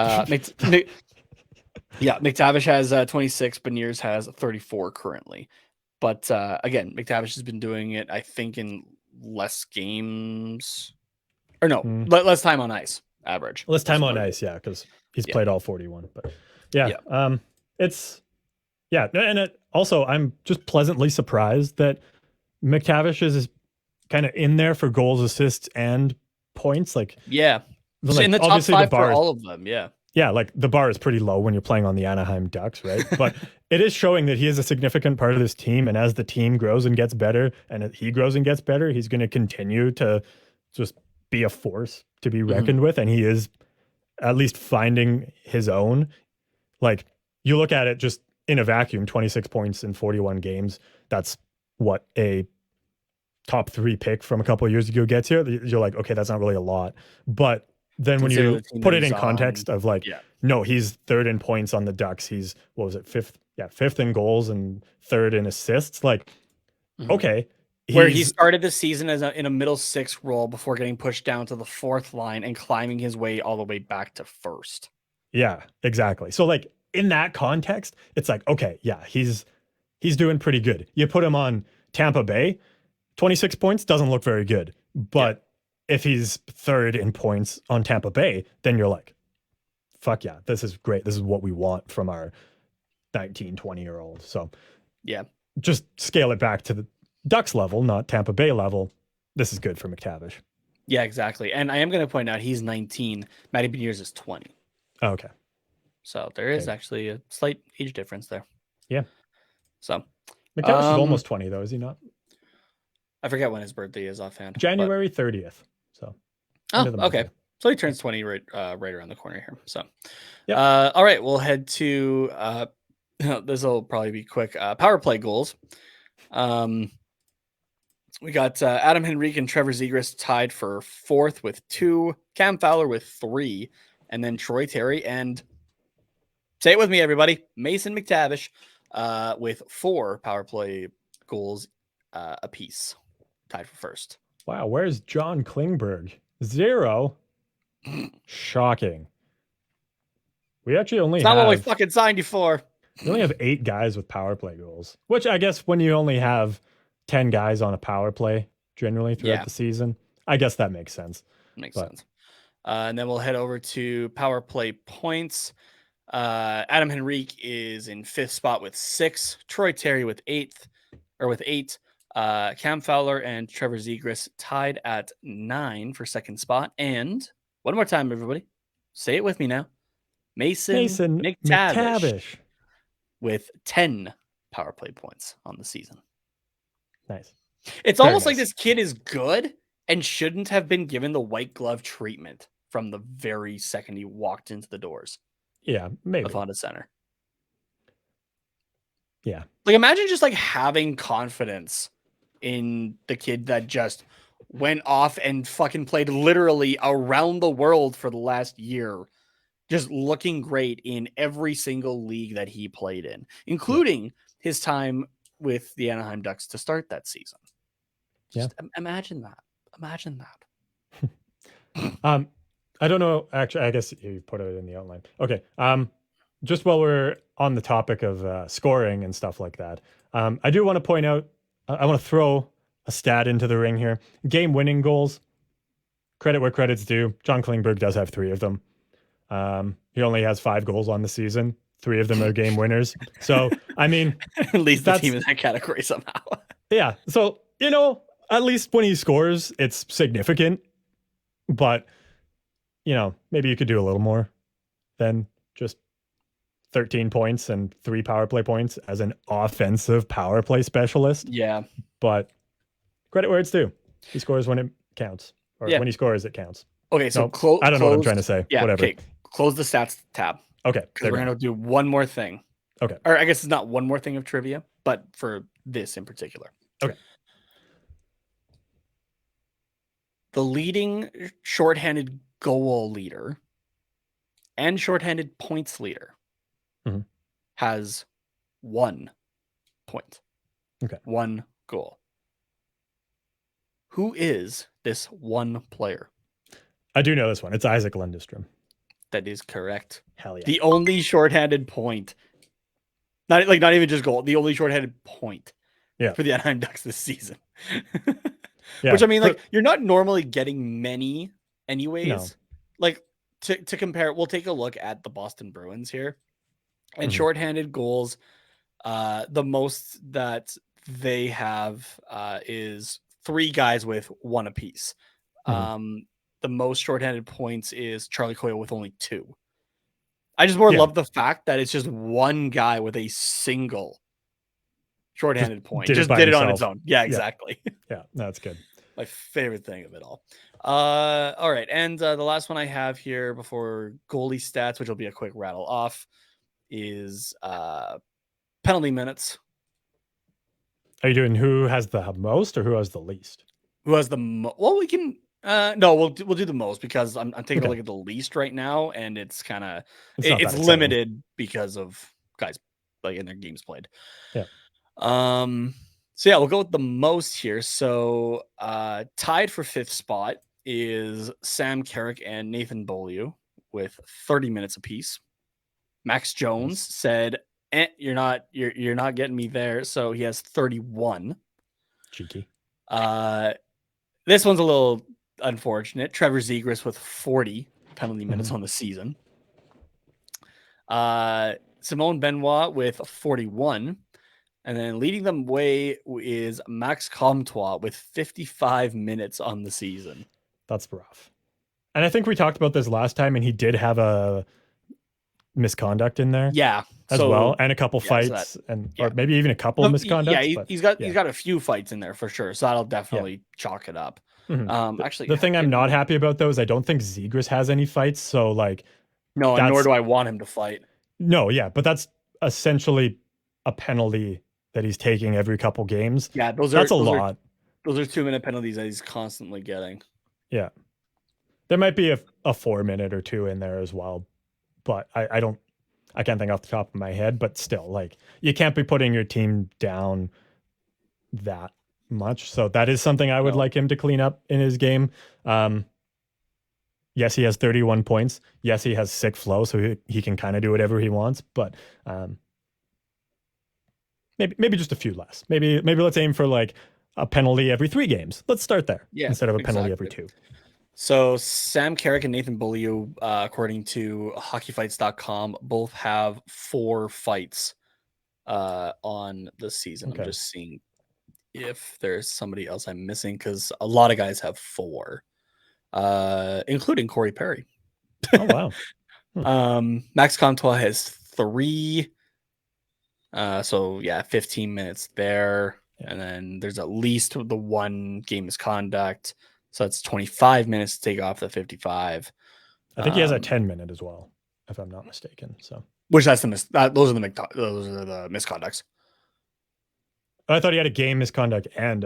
McTavish has 26. Beniers has 34 currently. But again, McTavish has been doing it, I think, in less games. Or no, less time on ice average. Less time on ice, yeah, because he's played all 41. But and also I'm just pleasantly surprised that McTavish is kind of in there for goals, assists, and points. Like in the top 5 for all of them. Yeah, like the bar is pretty low when you're playing on the Anaheim Ducks, right? But it is showing that he is a significant part of this team, and as the team grows and gets better, and he grows and gets better, he's going to continue to just be a force to be reckoned with, and he is at least finding his own. Like, you look at it just in a vacuum, 26 points in 41 games, that's what a top 3 pick from a couple of years ago gets here. You're like, okay, that's not really a lot. But then when you put it in context of like, no, he's 3rd in points on the Ducks. He's, what was it, 5th? Yeah, 5th in goals and 3rd in assists. Like, okay. Where he started the season as in a middle 6 role before getting pushed down to the 4th line and climbing his way all the way back to 1st. Yeah, exactly. So like in that context, it's like, okay, yeah, he's doing pretty good. You put him on Tampa Bay, 26 points doesn't look very good. But if he's 3rd in points on Tampa Bay, then you're like, fuck yeah, this is great. This is what we want from our 19, 20-year-old. So just scale it back to the Ducks level, not Tampa Bay level. This is good for McTavish. Yeah, exactly. And I am going to point out he's 19. Matty Beniers is 20. Oh, okay. So there is actually a slight age difference there. Yeah. So McTavish is almost 20 though, is he not? I forget when his birthday is offhand. January 30th. So. Okay. So he turns 20 right around the corner here. So, all right, we'll head to this will probably be quick. Power play goals. We got Adam Henrique and Trevor Zegras tied for 4th with 2, Cam Fowler with 3, and then Troy Terry and, say it with me, everybody, Mason McTavish with 4 power play goals apiece, tied for 1st. Wow, where's John Klingberg? 0. Shocking. We actually only It's not what we fucking signed you for. We only have 8 guys with power play goals, which I guess when you only have 10 guys on a power play generally throughout the season, I guess that makes sense. Makes sense. And then we'll head over to power play points. Adam Henrique is in 5th spot with 6. Troy Terry with 8. Cam Fowler and Trevor Zegras tied at 9 for 2nd spot. And one more time, everybody, say it with me now. Mason McTavish with 10 power play points on the season. Nice. It's almost like this kid is good and shouldn't have been given the white glove treatment from the very second he walked into the doors. Yeah, maybe. Of Honda Center. Yeah. Like, imagine just like having confidence in the kid that just went off and fucking played literally around the world for the last year, just looking great in every single league that he played in, including his time with the Anaheim Ducks to start that season. Just imagine that. Imagine that. I don't know. Actually, I guess you put it in the outline. Okay. Just while we're on the topic of scoring and stuff like that, I do want to point out, I want to throw a stat into the ring here. Game winning goals, credit where credit's due. John Klingberg does have 3 of them. He only has 5 goals on the season. 3 of them are game winners. So, I mean, at least the team in that category somehow. Yeah. So, at least when he scores, it's significant. But, maybe you could do a little more than just 13 points and 3 power play points as an offensive power play specialist. Yeah. But credit where it's due. He scores when it counts. Or when he scores, it counts. Okay, so I don't know what I'm trying to say. Yeah, whatever. Okay, close the stats tab. Okay. Because we're going to do one more thing. Okay. Or I guess it's not one more thing of trivia, but for this in particular. Okay. The leading shorthanded goal leader and shorthanded points leader has 1 point. Okay. 1 goal. Who is this one player? I do know this one. It's Isaac Lundestrom. That is correct. Hell yeah. The only shorthanded point. Not even just goal. The only shorthanded point for the Anaheim Ducks this season. Which I mean, you're not normally getting many anyways. No. Like to compare, we'll take a look at the Boston Bruins here. And shorthanded goals, the most that they have is 3 guys with 1 apiece. The most shorthanded points is Charlie Coyle with only 2. I just love the fact that it's just 1 guy with a single shorthanded point. Just did it on its own. Yeah, exactly. Yeah, that's good. My favorite thing of it all. All right. And the last one I have here before goalie stats, which will be a quick rattle off, is penalty minutes. Are you doing who has the most or who has the least? Who has the most? Well, we can. No, we'll do the most because I'm taking a look at the least right now, and it's kind of it's limited because of guys in their games played. Yeah. So yeah, we'll go with the most here. So tied for 5th spot is Sam Carrick and Nathan Beaulieu with 30 minutes apiece. Max Jones said, "You're not getting me there." So he has 31. Cheeky. This one's a little unfortunate. Trevor Zegras with 40 penalty minutes on the season. Simone Benoit with 41. And then leading them way is Max Comtois with 55 minutes on the season. That's rough. And I think we talked about this last time, and he did have a misconduct in there. Yeah. As well. And a couple fights or maybe even a couple of misconducts. Yeah, he's got a few fights in there for sure. So that'll definitely chalk it up. Actually, the thing I'm not happy about though is I don't think Zegras has any fights. So no, and nor do I want him to fight. No, yeah, but that's essentially a penalty that he's taking every couple games. Yeah, that's a lot. Those are 2-minute penalties that he's constantly getting. Yeah. There might be a 4-minute or 2 in there as well, but I can't think off the top of my head, but still, you can't be putting your team down that much. So that is something I would like him to clean up in his game. Yes, he has 31 points. Yes, he has sick flow, so he can kind of do whatever he wants, but maybe just a few less. Maybe let's aim for a penalty every 3 games. Let's start there instead of a penalty every 2. So Sam Carrick and Nathan Beaulieu, according to hockeyfights.com, both have 4 fights on the season. Okay. I'm just seeing if there's somebody else I'm missing because a lot of guys have 4, including Corey Perry. Oh, wow. Max Comtois has 3. So 15 minutes there. Yeah. And then there's at least the 1 game misconduct. So that's 25 minutes to take off the 55. I think he has a 10-minute as well, if I'm not mistaken. So those are the misconducts. I thought he had a game misconduct and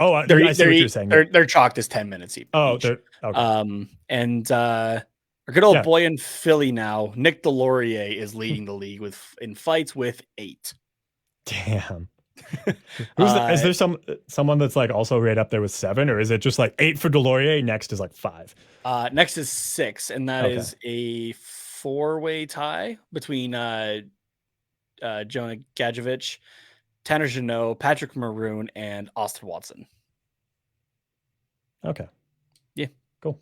Oh, I see what you're saying. They're chalked as 10 minutes each. Oh, okay. And our good old boy in Philly now, Nick Delorier, is leading the league in fights with 8. Damn. Is there someone that's like also right up there with 7, or is it just like 8 for Delorier? Next is like 5. Next is 6, and that is a 4-way tie between Jonah Gadjevich, Tanner Jeannot, Patrick Maroon, and Austin Watson. Okay. Yeah. Cool.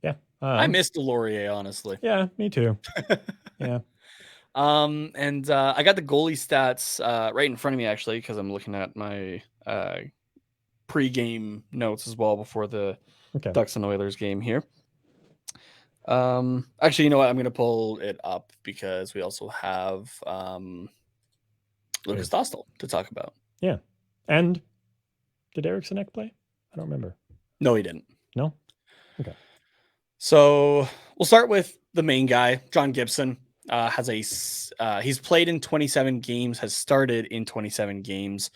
Yeah. I miss Delorier, honestly. Yeah, me too. Yeah. And I got the goalie stats right in front of me, actually, because I'm looking at my pre-game notes as well before the Ducks and Oilers game here. Actually, you know what? I'm going to pull it up because we also have Lucas Dostal to talk about. Yeah. And did Eric Sinek play? I don't remember. No, he didn't. No? Okay. So we'll start with the main guy, John Gibson. He's played in 27 games, has started in 27 games.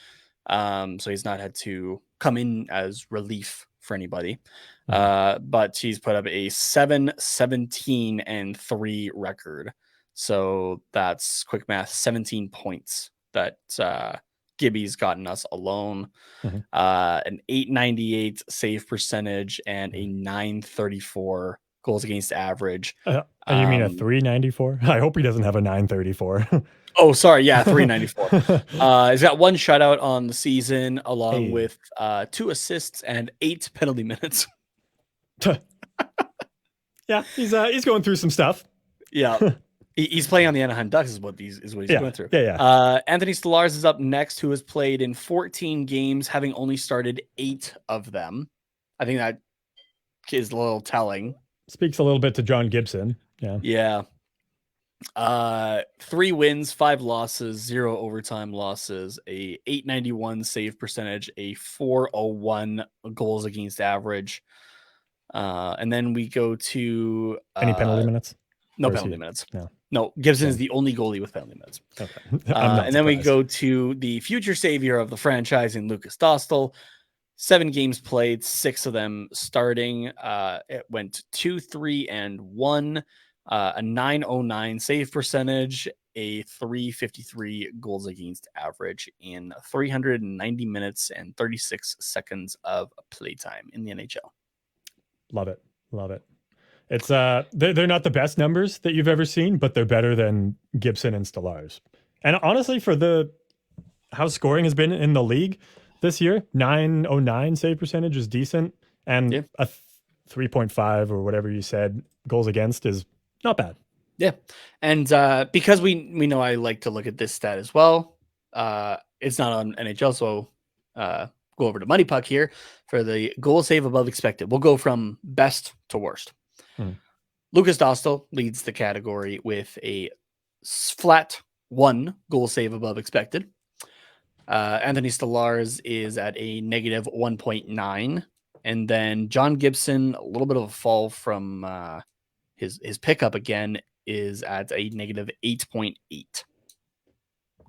So he's not had to come in as relief for anybody. But he's put up a 7-17-3 record. So that's quick math, 17 points that Gibby's gotten us alone. An 898 save percentage and a 934 goals against average. You mean a 394? I hope he doesn't have a 934. Oh, sorry. Yeah, 394. He's got 1 shutout on the season, along with 2 assists and 8 penalty minutes. Yeah, he's going through some stuff. Yeah. He's playing on the Anaheim Ducks is what he's going through. Yeah. Anthony Stolarz is up next, who has played in 14 games, having only started 8 of them. I think that is a little telling. Speaks a little bit to John Gibson. Yeah. 3 wins, 5 losses, 0 overtime losses, a 891 save percentage, a 401 goals against average. And then we go to any penalty minutes? No penalty minutes. No, Gibson is the only goalie with penalty minutes. Okay. And then we go to the future savior of the franchise in Lucas Dostal. 7 games played, 6 of them starting. It went 2-3-1, a 909 save percentage, a 353 goals against average in 390 minutes and 36 seconds of playtime in the NHL. Love it. It's they're not the best numbers that you've ever seen, but they're better than Gibson and Stolarz. And honestly, for how scoring has been in the league this year, 909 save percentage is decent, and a 3.5 or whatever you said goals against is not bad. Yeah, and because we know I like to look at this stat as well. It's not on NHL, so go over to Money Puck here for the goal save above expected. We'll go from best to worst. Lucas Dostal leads the category with a flat 1 goal save above expected. Anthony Stolarz is at a negative 1.9. And then John Gibson, a little bit of a fall from his pickup again, is at a negative 8.8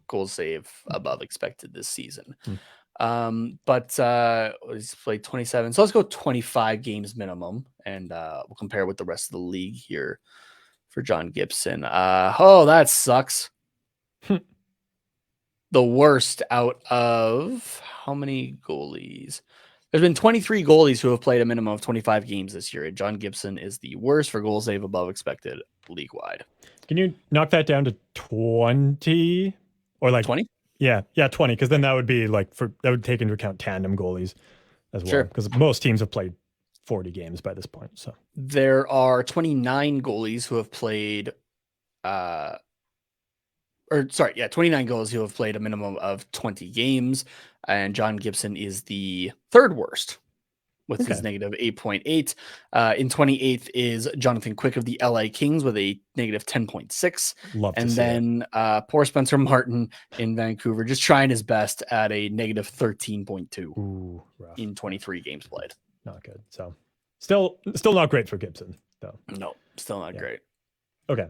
goal save above expected this season. But he's played 27. So let's go 25 games minimum, and we'll compare with the rest of the league here for John Gibson. That sucks. The worst out of how many goalies? There's been 23 goalies who have played a minimum of 25 games this year, and John Gibson is the worst for goal save above expected league-wide. Can you knock that down to 20? Or like 20? Yeah, 20, because then that would be like that would take into account tandem goalies as well. Sure. Because most teams have played 40 games by this point. So there are 29 goalies who have played 29 goals who have played a minimum of 20 games, and John Gibson is the 3rd worst with his negative 8.8. In 28th is Jonathan Quick of the LA Kings with a negative 10.6. And then poor Spencer Martin in Vancouver, just trying his best at a negative 13.2 in 23 games played. Not good. So still not great for Gibson, though. No, still not great. Okay.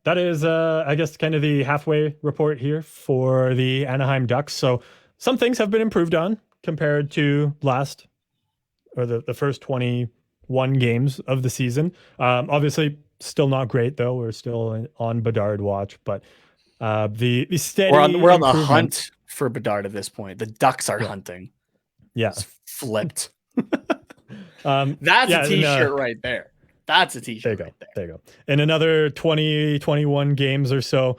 that is, I guess, kind of the halfway report here for the Anaheim Ducks. So some things have been improved on compared to the first 21 games of the season. Obviously, still not great though. We're still on Bedard watch, but the steady We're on the improvement. hunt for Bedard at this point. The Ducks are hunting. Yeah, It's flipped. that's That's a T-shirt right there. That's a There T-shirt you go. right there. There you go. In another 20, 21 games or so,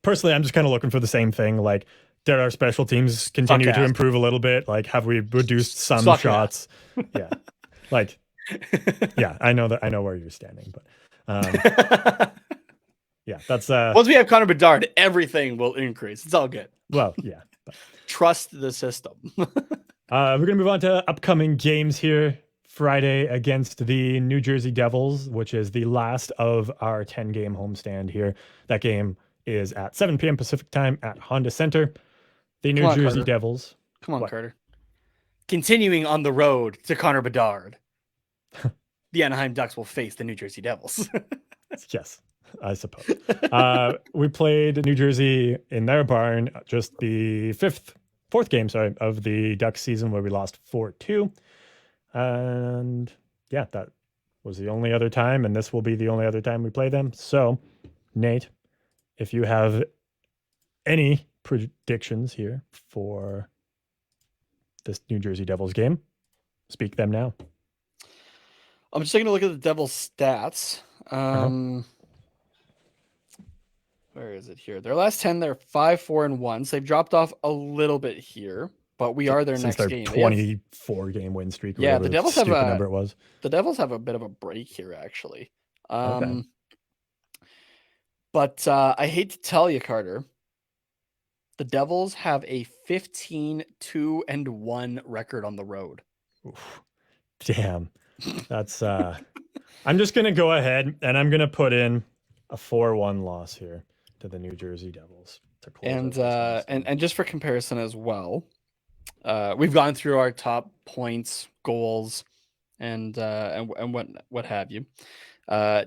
personally, I'm just kind of looking for the same thing. Like, did our special teams continue to improve a little bit? Like, have we reduced some shots? Yeah. Like, yeah, I know where you're standing, but yeah, that's once we have Connor Bedard, everything will increase. It's all good. well, yeah. Trust the system. We're gonna move on to upcoming games here. Friday against the New Jersey Devils, which is the last of our 10-game homestand here. That game is at 7 p.m. Pacific time at Honda Center. The New Jersey Devils. Come on, Carter. Continuing on the road to Connor Bedard, the Anaheim Ducks will face the New Jersey Devils. Yes, I suppose. We played New Jersey in their barn, just the fourth game, of the Ducks season, where we lost 4-2. And yeah, that was the only other time, and this will be the only other time we play them. So, Nate, if you have any predictions here for this New Jersey Devils game, speak them now. I'm just taking a look at the Devils stats. Where is it here? Their last 10, they're 5-4-1. So they've dropped off a little bit here. But we are their next game. 24 game win streak. Yeah, the Devils have a number it was. The Devils have a bit of a break here, actually. Okay. But I hate to tell you, Carter, the Devils have a 15-2-1 record on the road. Oof. Damn, that's. I'm just gonna go ahead and I'm gonna put in a 4-1 loss here to the New Jersey Devils to close. And just for comparison as well. We've gone through our top points, goals, and what have you.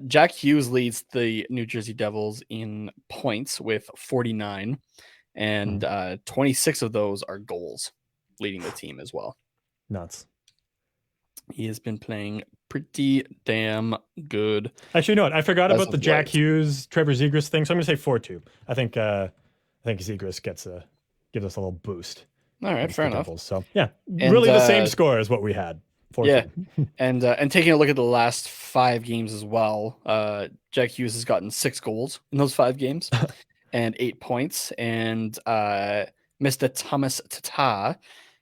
Jack Hughes leads the New Jersey Devils in points with 49, and 26 of those are goals, leading the team as well. Nuts. He has been playing pretty damn good. Actually, you know what? I forgot about the Jack Hughes, Trevor Zegras thing, so I'm gonna say 4-2. I think Zegras gives us a little boost. All right, fair enough. Devils. So yeah, really the same score as what we had. 4-2. Yeah, and taking a look at the last 5 games as well, Jack Hughes has gotten 6 goals in those 5 games and 8 points, and Mr. Thomas Tatar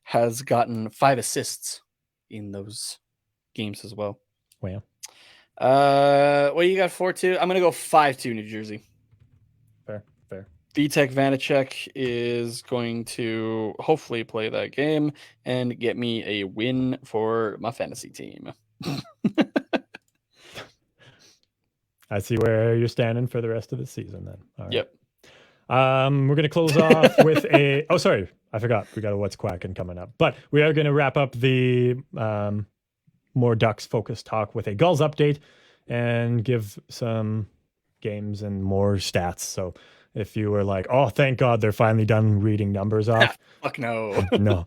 has gotten 5 assists in those games as well. Wow. What do you got? 4-2. I'm gonna go 5-2 New Jersey. Fair. Vitek Vanacek is going to hopefully play that game and get me a win for my fantasy team. I see where you're standing for the rest of the season then. All right. Yep. We're going to close off with a... Oh, sorry. I forgot. We got a What's Quacking coming up. But we are going to wrap up the more Ducks-focused talk with a Gulls update and give some games and more stats. So if you were like, oh, thank God they're finally done reading numbers off. Fuck no. no,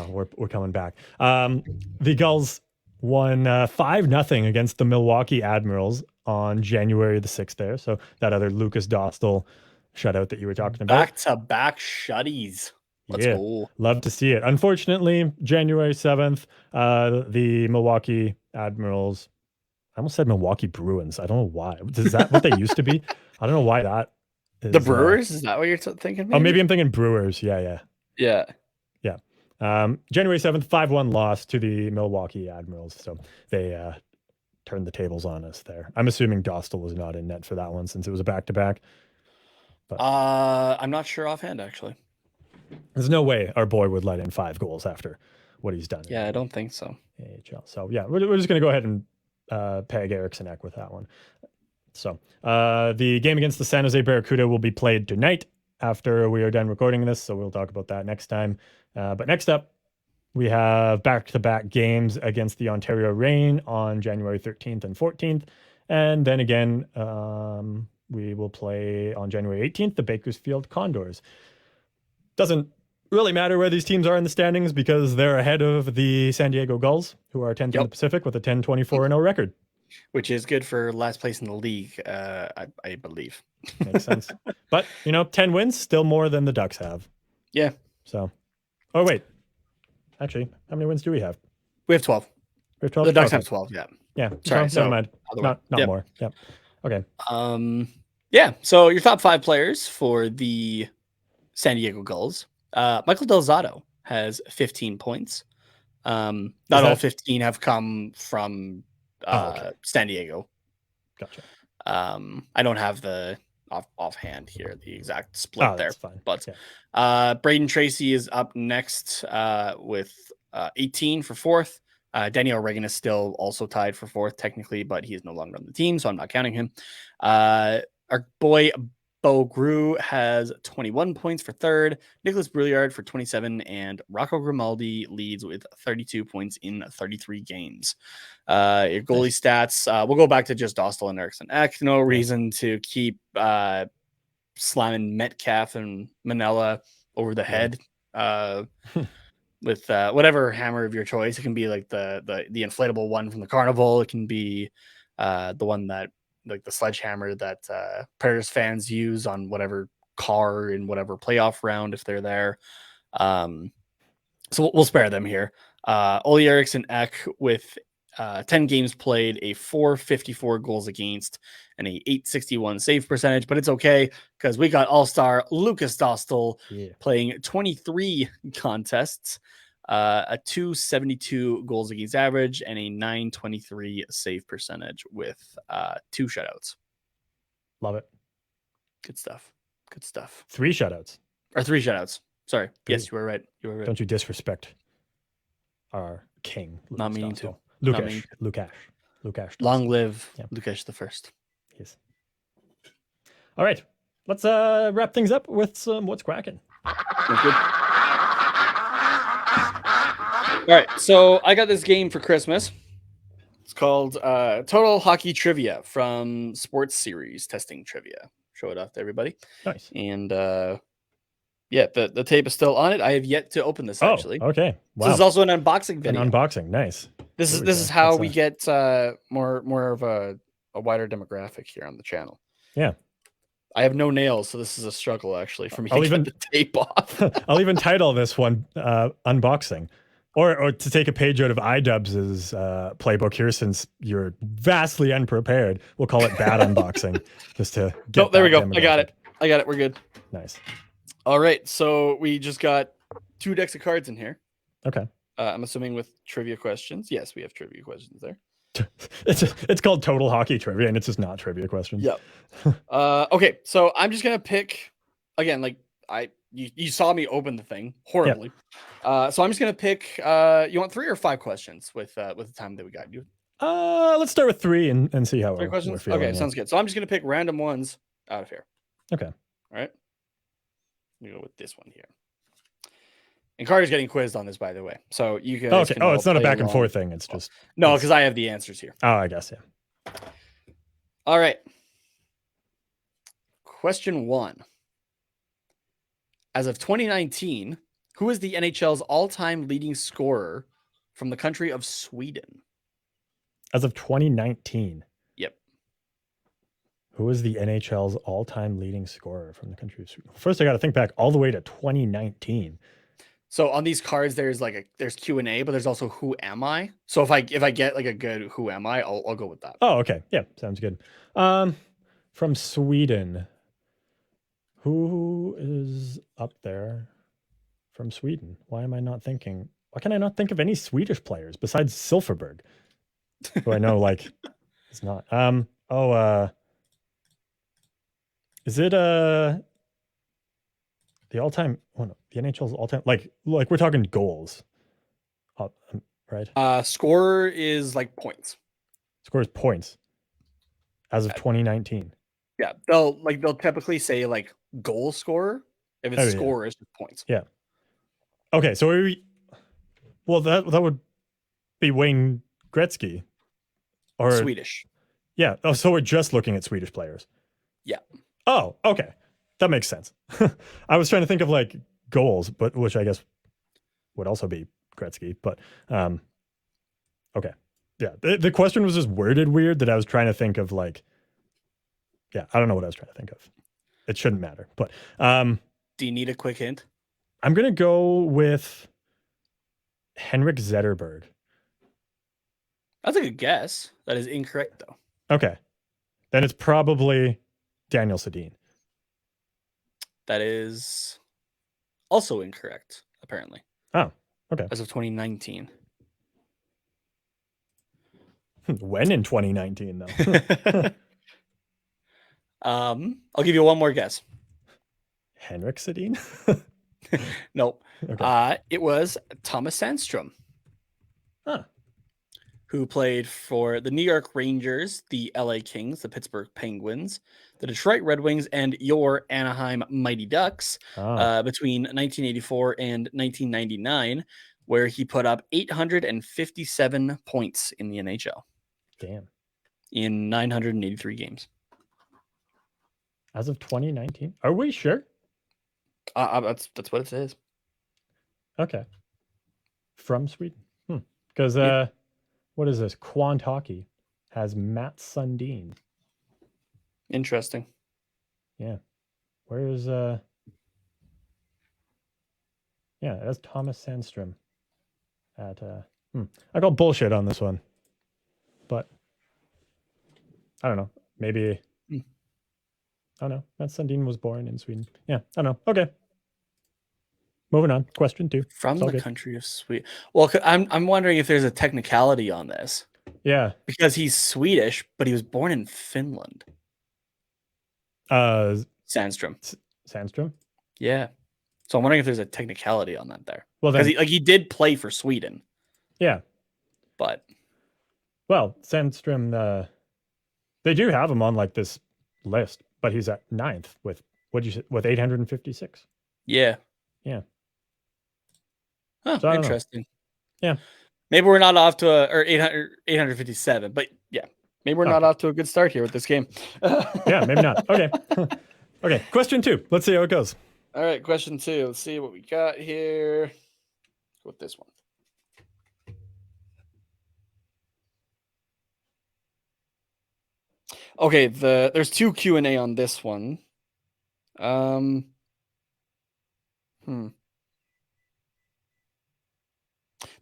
we're coming back. The Gulls won 5-0 against the Milwaukee Admirals on January the 6th there. So that other Lucas Dostal shutout that you were talking about. Back-to-back shutties. Let's go. Love to see it. Unfortunately, January 7th, the Milwaukee Admirals, I almost said Milwaukee Bruins. I don't know why. Is that what they used to be? I don't know why that is. The Brewers? Is that what you're thinking? Maybe? Oh, maybe I'm thinking Brewers. Yeah. January 7th, 5-1 loss to the Milwaukee Admirals. So they turned the tables on us there. I'm assuming Dostal was not in net for that one since it was a back-to-back. But I'm not sure offhand, actually. There's no way our boy would let in 5 goals after what he's done. Yeah, I don't think so. AHL. So yeah, we're just going to go ahead and peg Eriksson Ek with that one. So the game against the San Jose Barracuda will be played tonight after we are done recording this. So we'll talk about that next time. But next up, we have back-to-back games against the Ontario Reign on January 13th and 14th. And then again, we will play on January 18th the Bakersfield Condors. Doesn't really matter where these teams are in the standings because they're ahead of the San Diego Gulls, who are 10th in the Pacific with a 10-24-0 record. Which is good for last place in the league, I believe. Makes sense. But, 10 wins, still more than the Ducks have. Yeah. So, oh, wait. Actually, how many wins do we have? We have 12. We have 12? The Ducks have 12, yeah. Yeah. Sorry, never mind. Not yep. more. Yep. Okay. Yeah, so your top 5 players for the San Diego Gulls. Michael Delzato has 15 points. Not all 15 have come from San Diego. Gotcha. I don't have the offhand here, the exact split there. Fine. But Braden Tracy is up next with 18 for 4th. Daniel Reagan is still also tied for 4th technically, but he is no longer on the team, so I'm not counting him. Our boy Bo Grew has 21 points for 3rd, Nicholas Brouillard for 27, and Rocco Grimaldi leads with 32 points in 33 games. Your goalie stats, we'll go back to just Dostal and Eriksson Ek. No reason to keep slamming Metcalf and Manella over the head with whatever hammer of your choice. It can be like the inflatable one from the carnival. It can be the one that like the sledgehammer that Paris fans use on whatever car in whatever playoff round if they're there. So we'll spare them here. Ole Eriksson Ek with 10 games played, a 454 goals against, and a 861 save percentage. But it's okay because we got all-star Lucas Dostal playing 23 contests, a 272 goals against average, and a 923 save percentage with 2 shutouts. Love it. Good stuff. Good stuff. 3 shutouts. Or 3 shutouts. Sorry. 3. Yes, you were right. You were right. Don't you disrespect our king. Not meaning to. Lukash. Long live Lukash the First. Yes. All right. Let's wrap things up with some What's Cracking. Good. All right. So I got this game for Christmas. It's called Total Hockey Trivia from Sports Series Testing Trivia. Show it off to everybody. Nice. And yeah, the tape is still on it. I have yet to open this actually. Okay. Wow. This is also an unboxing video. An unboxing. Nice. This is how we get more of a wider demographic here on the channel. Yeah. I have no nails, so this is a struggle actually for me to get the tape off. I'll even title this one unboxing. Or to take a page out of iDubbbz's playbook here, since you're vastly unprepared, we'll call it bad unboxing. Just to get there we go. I got it. We're good. Nice. All right. So we just got 2 decks of cards in here. Okay. I'm assuming with trivia questions. Yes, we have trivia questions there. It's called Total Hockey Trivia, and it's just not trivia questions. Yep. Okay. So I'm just gonna pick again. Like you saw me open the thing horribly. Yep. So I'm just gonna pick. You want 3 or 5 questions with the time that we got you? Let's start with 3 and see how 3 questions. We're feeling. Okay, sounds good. So I'm just gonna pick random ones out of here. Okay. All right. Let me go with this one here. And Carter's getting quizzed on this, by the way. So you can. Okay. Oh, it's not a back and forth thing. It's just no, because I have the answers here. Oh, I guess yeah. All right. Question 1. As of 2019, who is the NHL's all-time leading scorer from the country of Sweden? As of 2019. Yep. Who is the NHL's all-time leading scorer from the country of Sweden? First, I got to think back all the way to 2019. So on these cards, there's Q&A, but there's also who am I? So if I get like a good who am I, I'll go with that. Oh, okay. Yeah, sounds good. From Sweden. Who is up there from Sweden? Why can I not think of any Swedish players besides Silfverberg? Who I know it's not. Is it the all-time the NHL's all-time like we're talking goals. Right? Scorer is like points. Scores points as of 2019. Yeah, they'll typically say like goal scorer. If it's scorer, it's just points. Yeah. Okay, so that would be Wayne Gretzky, or Swedish. Yeah. Oh, so we're just looking at Swedish players. Yeah. Oh, okay. That makes sense. I was trying to think of like goals, but which I guess would also be Gretzky. But okay. Yeah. The question was just worded weird that I was trying to think of like, yeah, I don't know what I was trying to think of. It shouldn't matter. But Do you need a quick hint? I'm gonna go with Henrik Zetterberg. That's a good guess. That is incorrect, though. Okay. Then it's probably Daniel Sedin. That is also incorrect, apparently. Oh, okay. As of 2019. When in 2019 though? I'll give you one more guess. Henrik Sedin? Nope. Okay. It was Thomas Sandstrom. Huh. Who played for the New York Rangers, the LA Kings, the Pittsburgh Penguins, the Detroit Red Wings, and your Anaheim Mighty Ducks between 1984 and 1999, where he put up 857 points in the NHL. Damn. In 983 games. As of 2019? Are we sure? That's what it says. Okay. From Sweden? Because what is this? Quant Hockey has Matt Sundin. Interesting. Yeah. Where is yeah, it has Thomas Sandstrom at I call bullshit on this one. But I don't know. Maybe I don't know. Matt Sundin was born in Sweden. Yeah, I don't know. Okay. Moving on. Question 2. From the country of Sweden. Well, I'm wondering if there's a technicality on this. Yeah. Because he's Swedish, but he was born in Finland. Sandstrom. Sandstrom? Yeah. So I'm wondering if there's a technicality on that there. Well, then, because he did play for Sweden. Yeah. But well, Sandstrom, they do have him on like this list, but he's at 9th with with 856. Yeah. Yeah. Huh, So interesting. Yeah. Maybe we're not off to 857, but yeah, maybe we're not off to a good start here with this game. Yeah, maybe not. Okay. Okay. Question 2. Let's see how it goes. All right. Question 2. Let's see what we got here. Go with this one. Okay. There's 2 Q&A on this one.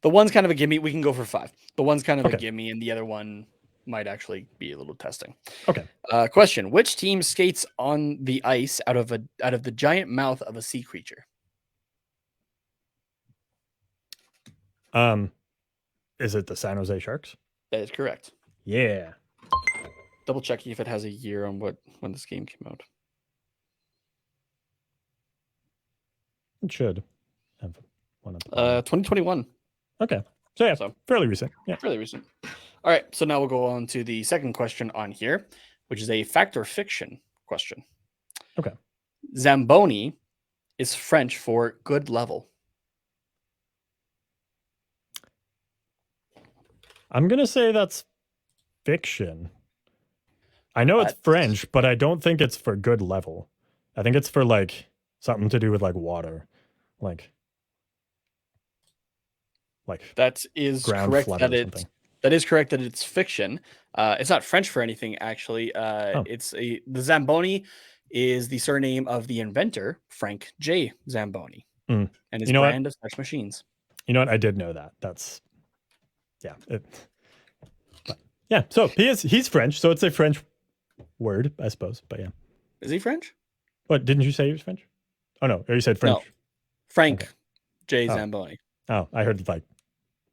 The one's kind of a gimme. We can go for 5. The one's kind of a gimme, and the other one might actually be a little testing. Okay. Question: which team skates on the ice out of the giant mouth of a sea creature? Is it the San Jose Sharks? That is correct. Yeah. Double checking if it has a year on when this game came out. It should have one up. 2021. Okay. So yeah, fairly recent. Yeah. Fairly recent. All right. So now we'll go on to the second question on here, which is a fact or fiction question. Okay. Zamboni is French for good level. I'm going to say that's fiction. I know it's French, but I don't think it's for good level. I think it's for like something to do with like water. Like that is correct. That is correct that it's fiction. It's not French for anything, actually. The Zamboni is the surname of the inventor, Frank J. Zamboni, and his brand of such machines. You know what? I did know that. That's yeah. So he's French, so it's a French word, I suppose. But yeah, is he French? What, didn't you say he was French? Oh no, you said French. No. Frank J. Zamboni. Oh, I heard like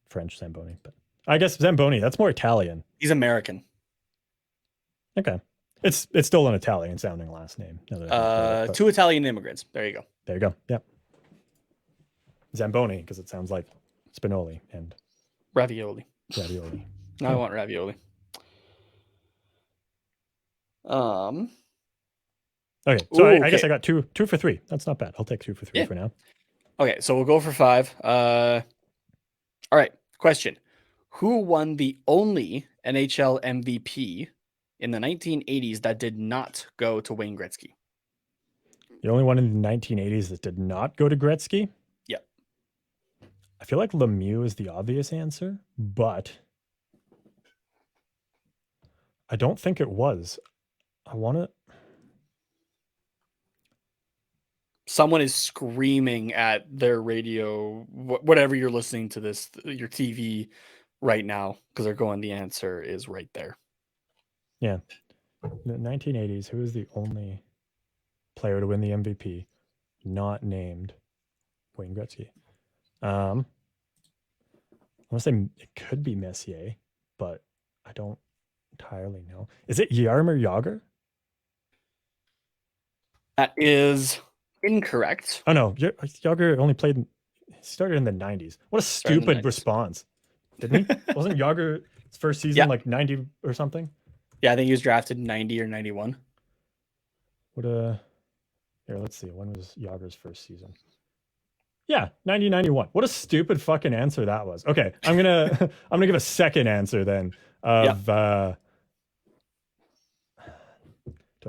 French Zamboni, but I guess Zamboni, that's more Italian. He's American. Okay. It's still an Italian sounding last name. 2 Italian immigrants. There you go. There you go. Yep. Zamboni, because it sounds like Spinoli and ravioli. Now I want ravioli. Okay, so I guess I got two for 3. That's not bad. I'll take 2 for 3 for now. Okay, so we'll go for 5. All right, question. Who won the only NHL MVP in the 1980s that did not go to Wayne Gretzky? The only one in the 1980s that did not go to Gretzky? Yep. I feel like Lemieux is the obvious answer, but I don't think it was. I want to. Someone is screaming at their radio, whatever you're listening to this, your TV right now, because they're going, the answer is right there. Yeah. The 1980s, who is the only player to win the MVP not named Wayne Gretzky? I want to say it could be Messier, but I don't entirely know. Is it Jaromir Jagr? That is incorrect. Oh no, Jagr only played. He started in the 90s. What a Started in the stupid 90s. Response, didn't he? Wasn't Jagr's first season Yeah. like 90 or something? Yeah, I think he was drafted 90 or 91. What here, let's see. When was Jagr's first season? Yeah, 90-91. What a stupid fucking answer that was. Okay, I'm gonna give a second answer then. Of do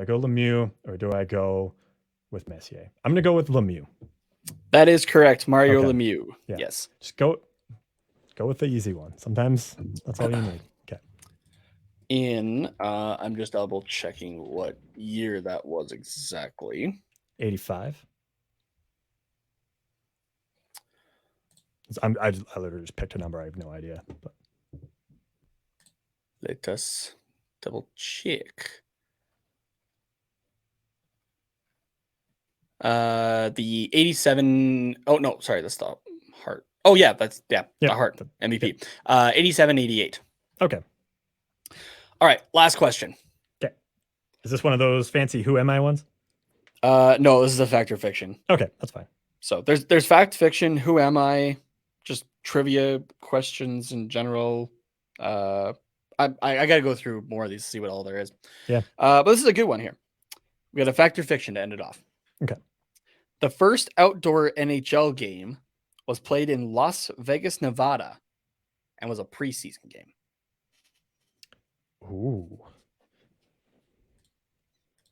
I go Lemieux or do I go with Messier? I'm gonna go with Lemieux. That is correct, Mario Okay. Lemieux. Yeah. Yes. Just go with the easy one. Sometimes that's all you need. Okay. I'm just double checking what year that was exactly. 85. I literally just picked a number. I have no idea. But Let us double check. The 87. Oh no, sorry, that's the Hart. Oh yeah, that's the Hart MVP. 87-88. Okay. All right, last question. Okay. Is this one of those fancy who am I ones? No, this is a fact or fiction. Okay, that's fine. So there's fact, fiction, who am I, just trivia questions in general. I gotta go through more of these to see what all there is. Yeah. But this is a good one here. We got a fact or fiction to end it off. Okay. The first outdoor NHL game was played in Las Vegas, Nevada, and was a preseason game. Ooh.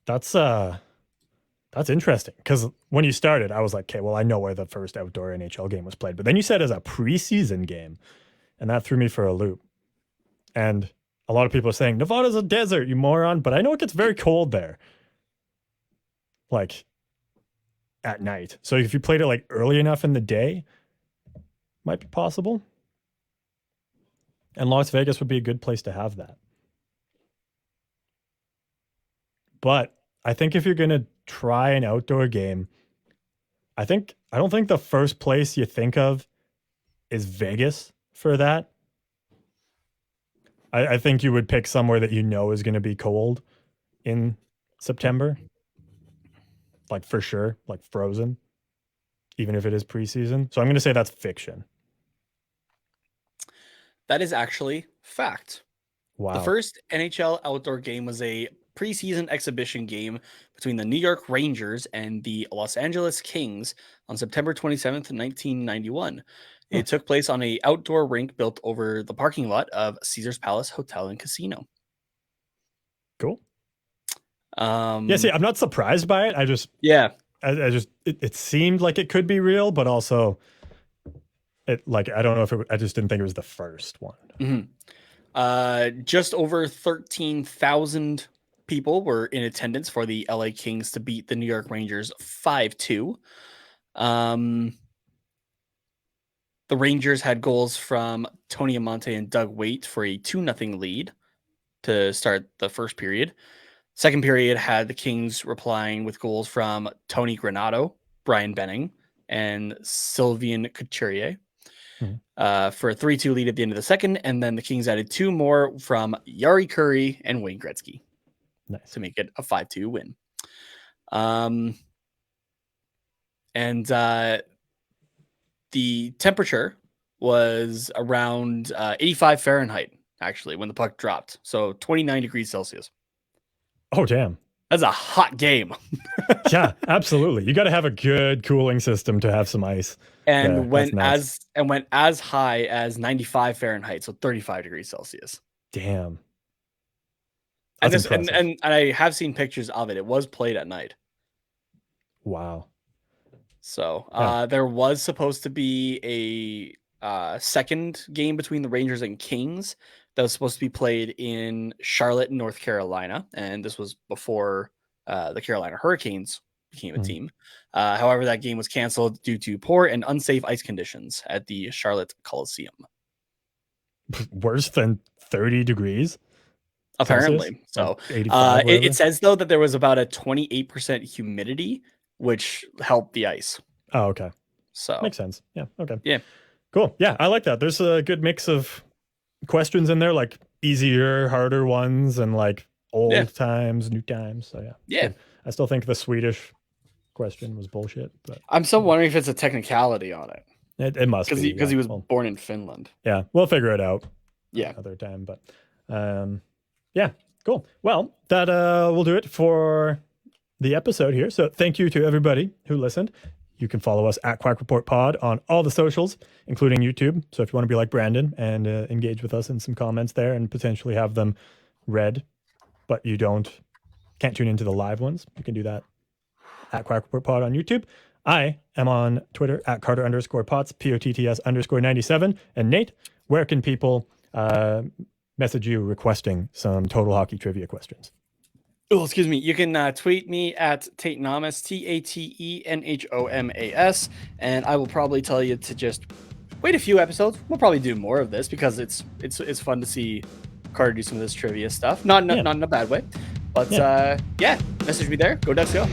That's interesting because when you started, I was like, okay, well, I know where the first outdoor NHL game was played, but then you said as a preseason game, and that threw me for a loop. And a lot of people are saying Nevada's a desert, you moron, but I know it gets very cold there, like at night. So if you played it like early enough in the day, might be possible. And Las Vegas would be a good place to have that. But I think if you're going to try an outdoor game, I don't think the first place you think of is Vegas for that. I think you would pick somewhere that you know is going to be cold in September. Like for sure, like frozen, even if it is preseason. So I'm going to say that's fiction. That is actually fact. Wow. The first NHL outdoor game was a preseason exhibition game between the New York Rangers and the Los Angeles Kings on September 27th, 1991. It took place on an outdoor rink built over the parking lot of Caesar's Palace Hotel and Casino. Cool. Yeah, see, I'm not surprised by it. I just it seemed like it could be real, but also I don't know if I just didn't think it was the first one. Mm-hmm. Just over 13,000 people were in attendance for the LA Kings to beat the New York Rangers 5-2. The Rangers had goals from Tony Amonte and Doug Waite for a 2-0 lead to start the first period. Second period had the Kings replying with goals from Tony Granato, Brian Benning, and Sylvain Couturier for a 3-2 lead at the end of the second. And then the Kings added 2 more from Yari Curry and Wayne Gretzky to make it a 5-2 win. The temperature was around 85 Fahrenheit, actually, when the puck dropped. So 29 degrees Celsius. Oh, damn. That's a hot game. Yeah, absolutely. You got to have a good cooling system to have some ice. And went as high as 95 Fahrenheit, so 35 degrees Celsius. Damn. And That's this and, impressive. and I have seen pictures of it. It was played at night. Wow. So Yeah. there was supposed to be a second game between the Rangers and Kings that was supposed to be played in Charlotte, North Carolina, and this was before the Carolina Hurricanes became a Mhm. team. However, that game was canceled due to poor and unsafe ice conditions at the Charlotte Coliseum. Worse than 30 degrees Apparently, Celsius? so Like 85, whatever? it says though that there was about a 28% humidity, which helped the ice. Oh, okay. So Makes sense. Yeah. Okay. Yeah. Cool. Yeah, I like that. There's a good mix of questions in there, like easier, harder ones, and like old Yeah. times, new times. So yeah. it's Yeah. good. I still think the Swedish question was bullshit, but I'm still wondering if it's a technicality on it it must be. because yeah. he was Well, born in Finland. yeah, we'll figure it out Yeah. another time. But yeah, cool. Well, that will do it for the episode here. So thank you to everybody who listened. You can follow us at Quack Report Pod on all the socials, including YouTube. So if you want to be like Brandon and engage with us in some comments there and potentially have them read, but you can't tune into the live ones, you can do that at Quack Report Pod on YouTube. I am on Twitter at Carter_Potts, POTTS_97. And Nate, where can people message you requesting some Total Hockey trivia questions? Oh, excuse me. You can tweet me at Tatenamas, TATENHOMAS, and I will probably tell you to just wait a few episodes. We'll probably do more of this because it's fun to see Carter do some of this trivia stuff. Not in a bad way, but yeah, message me there. Go Ducks, go.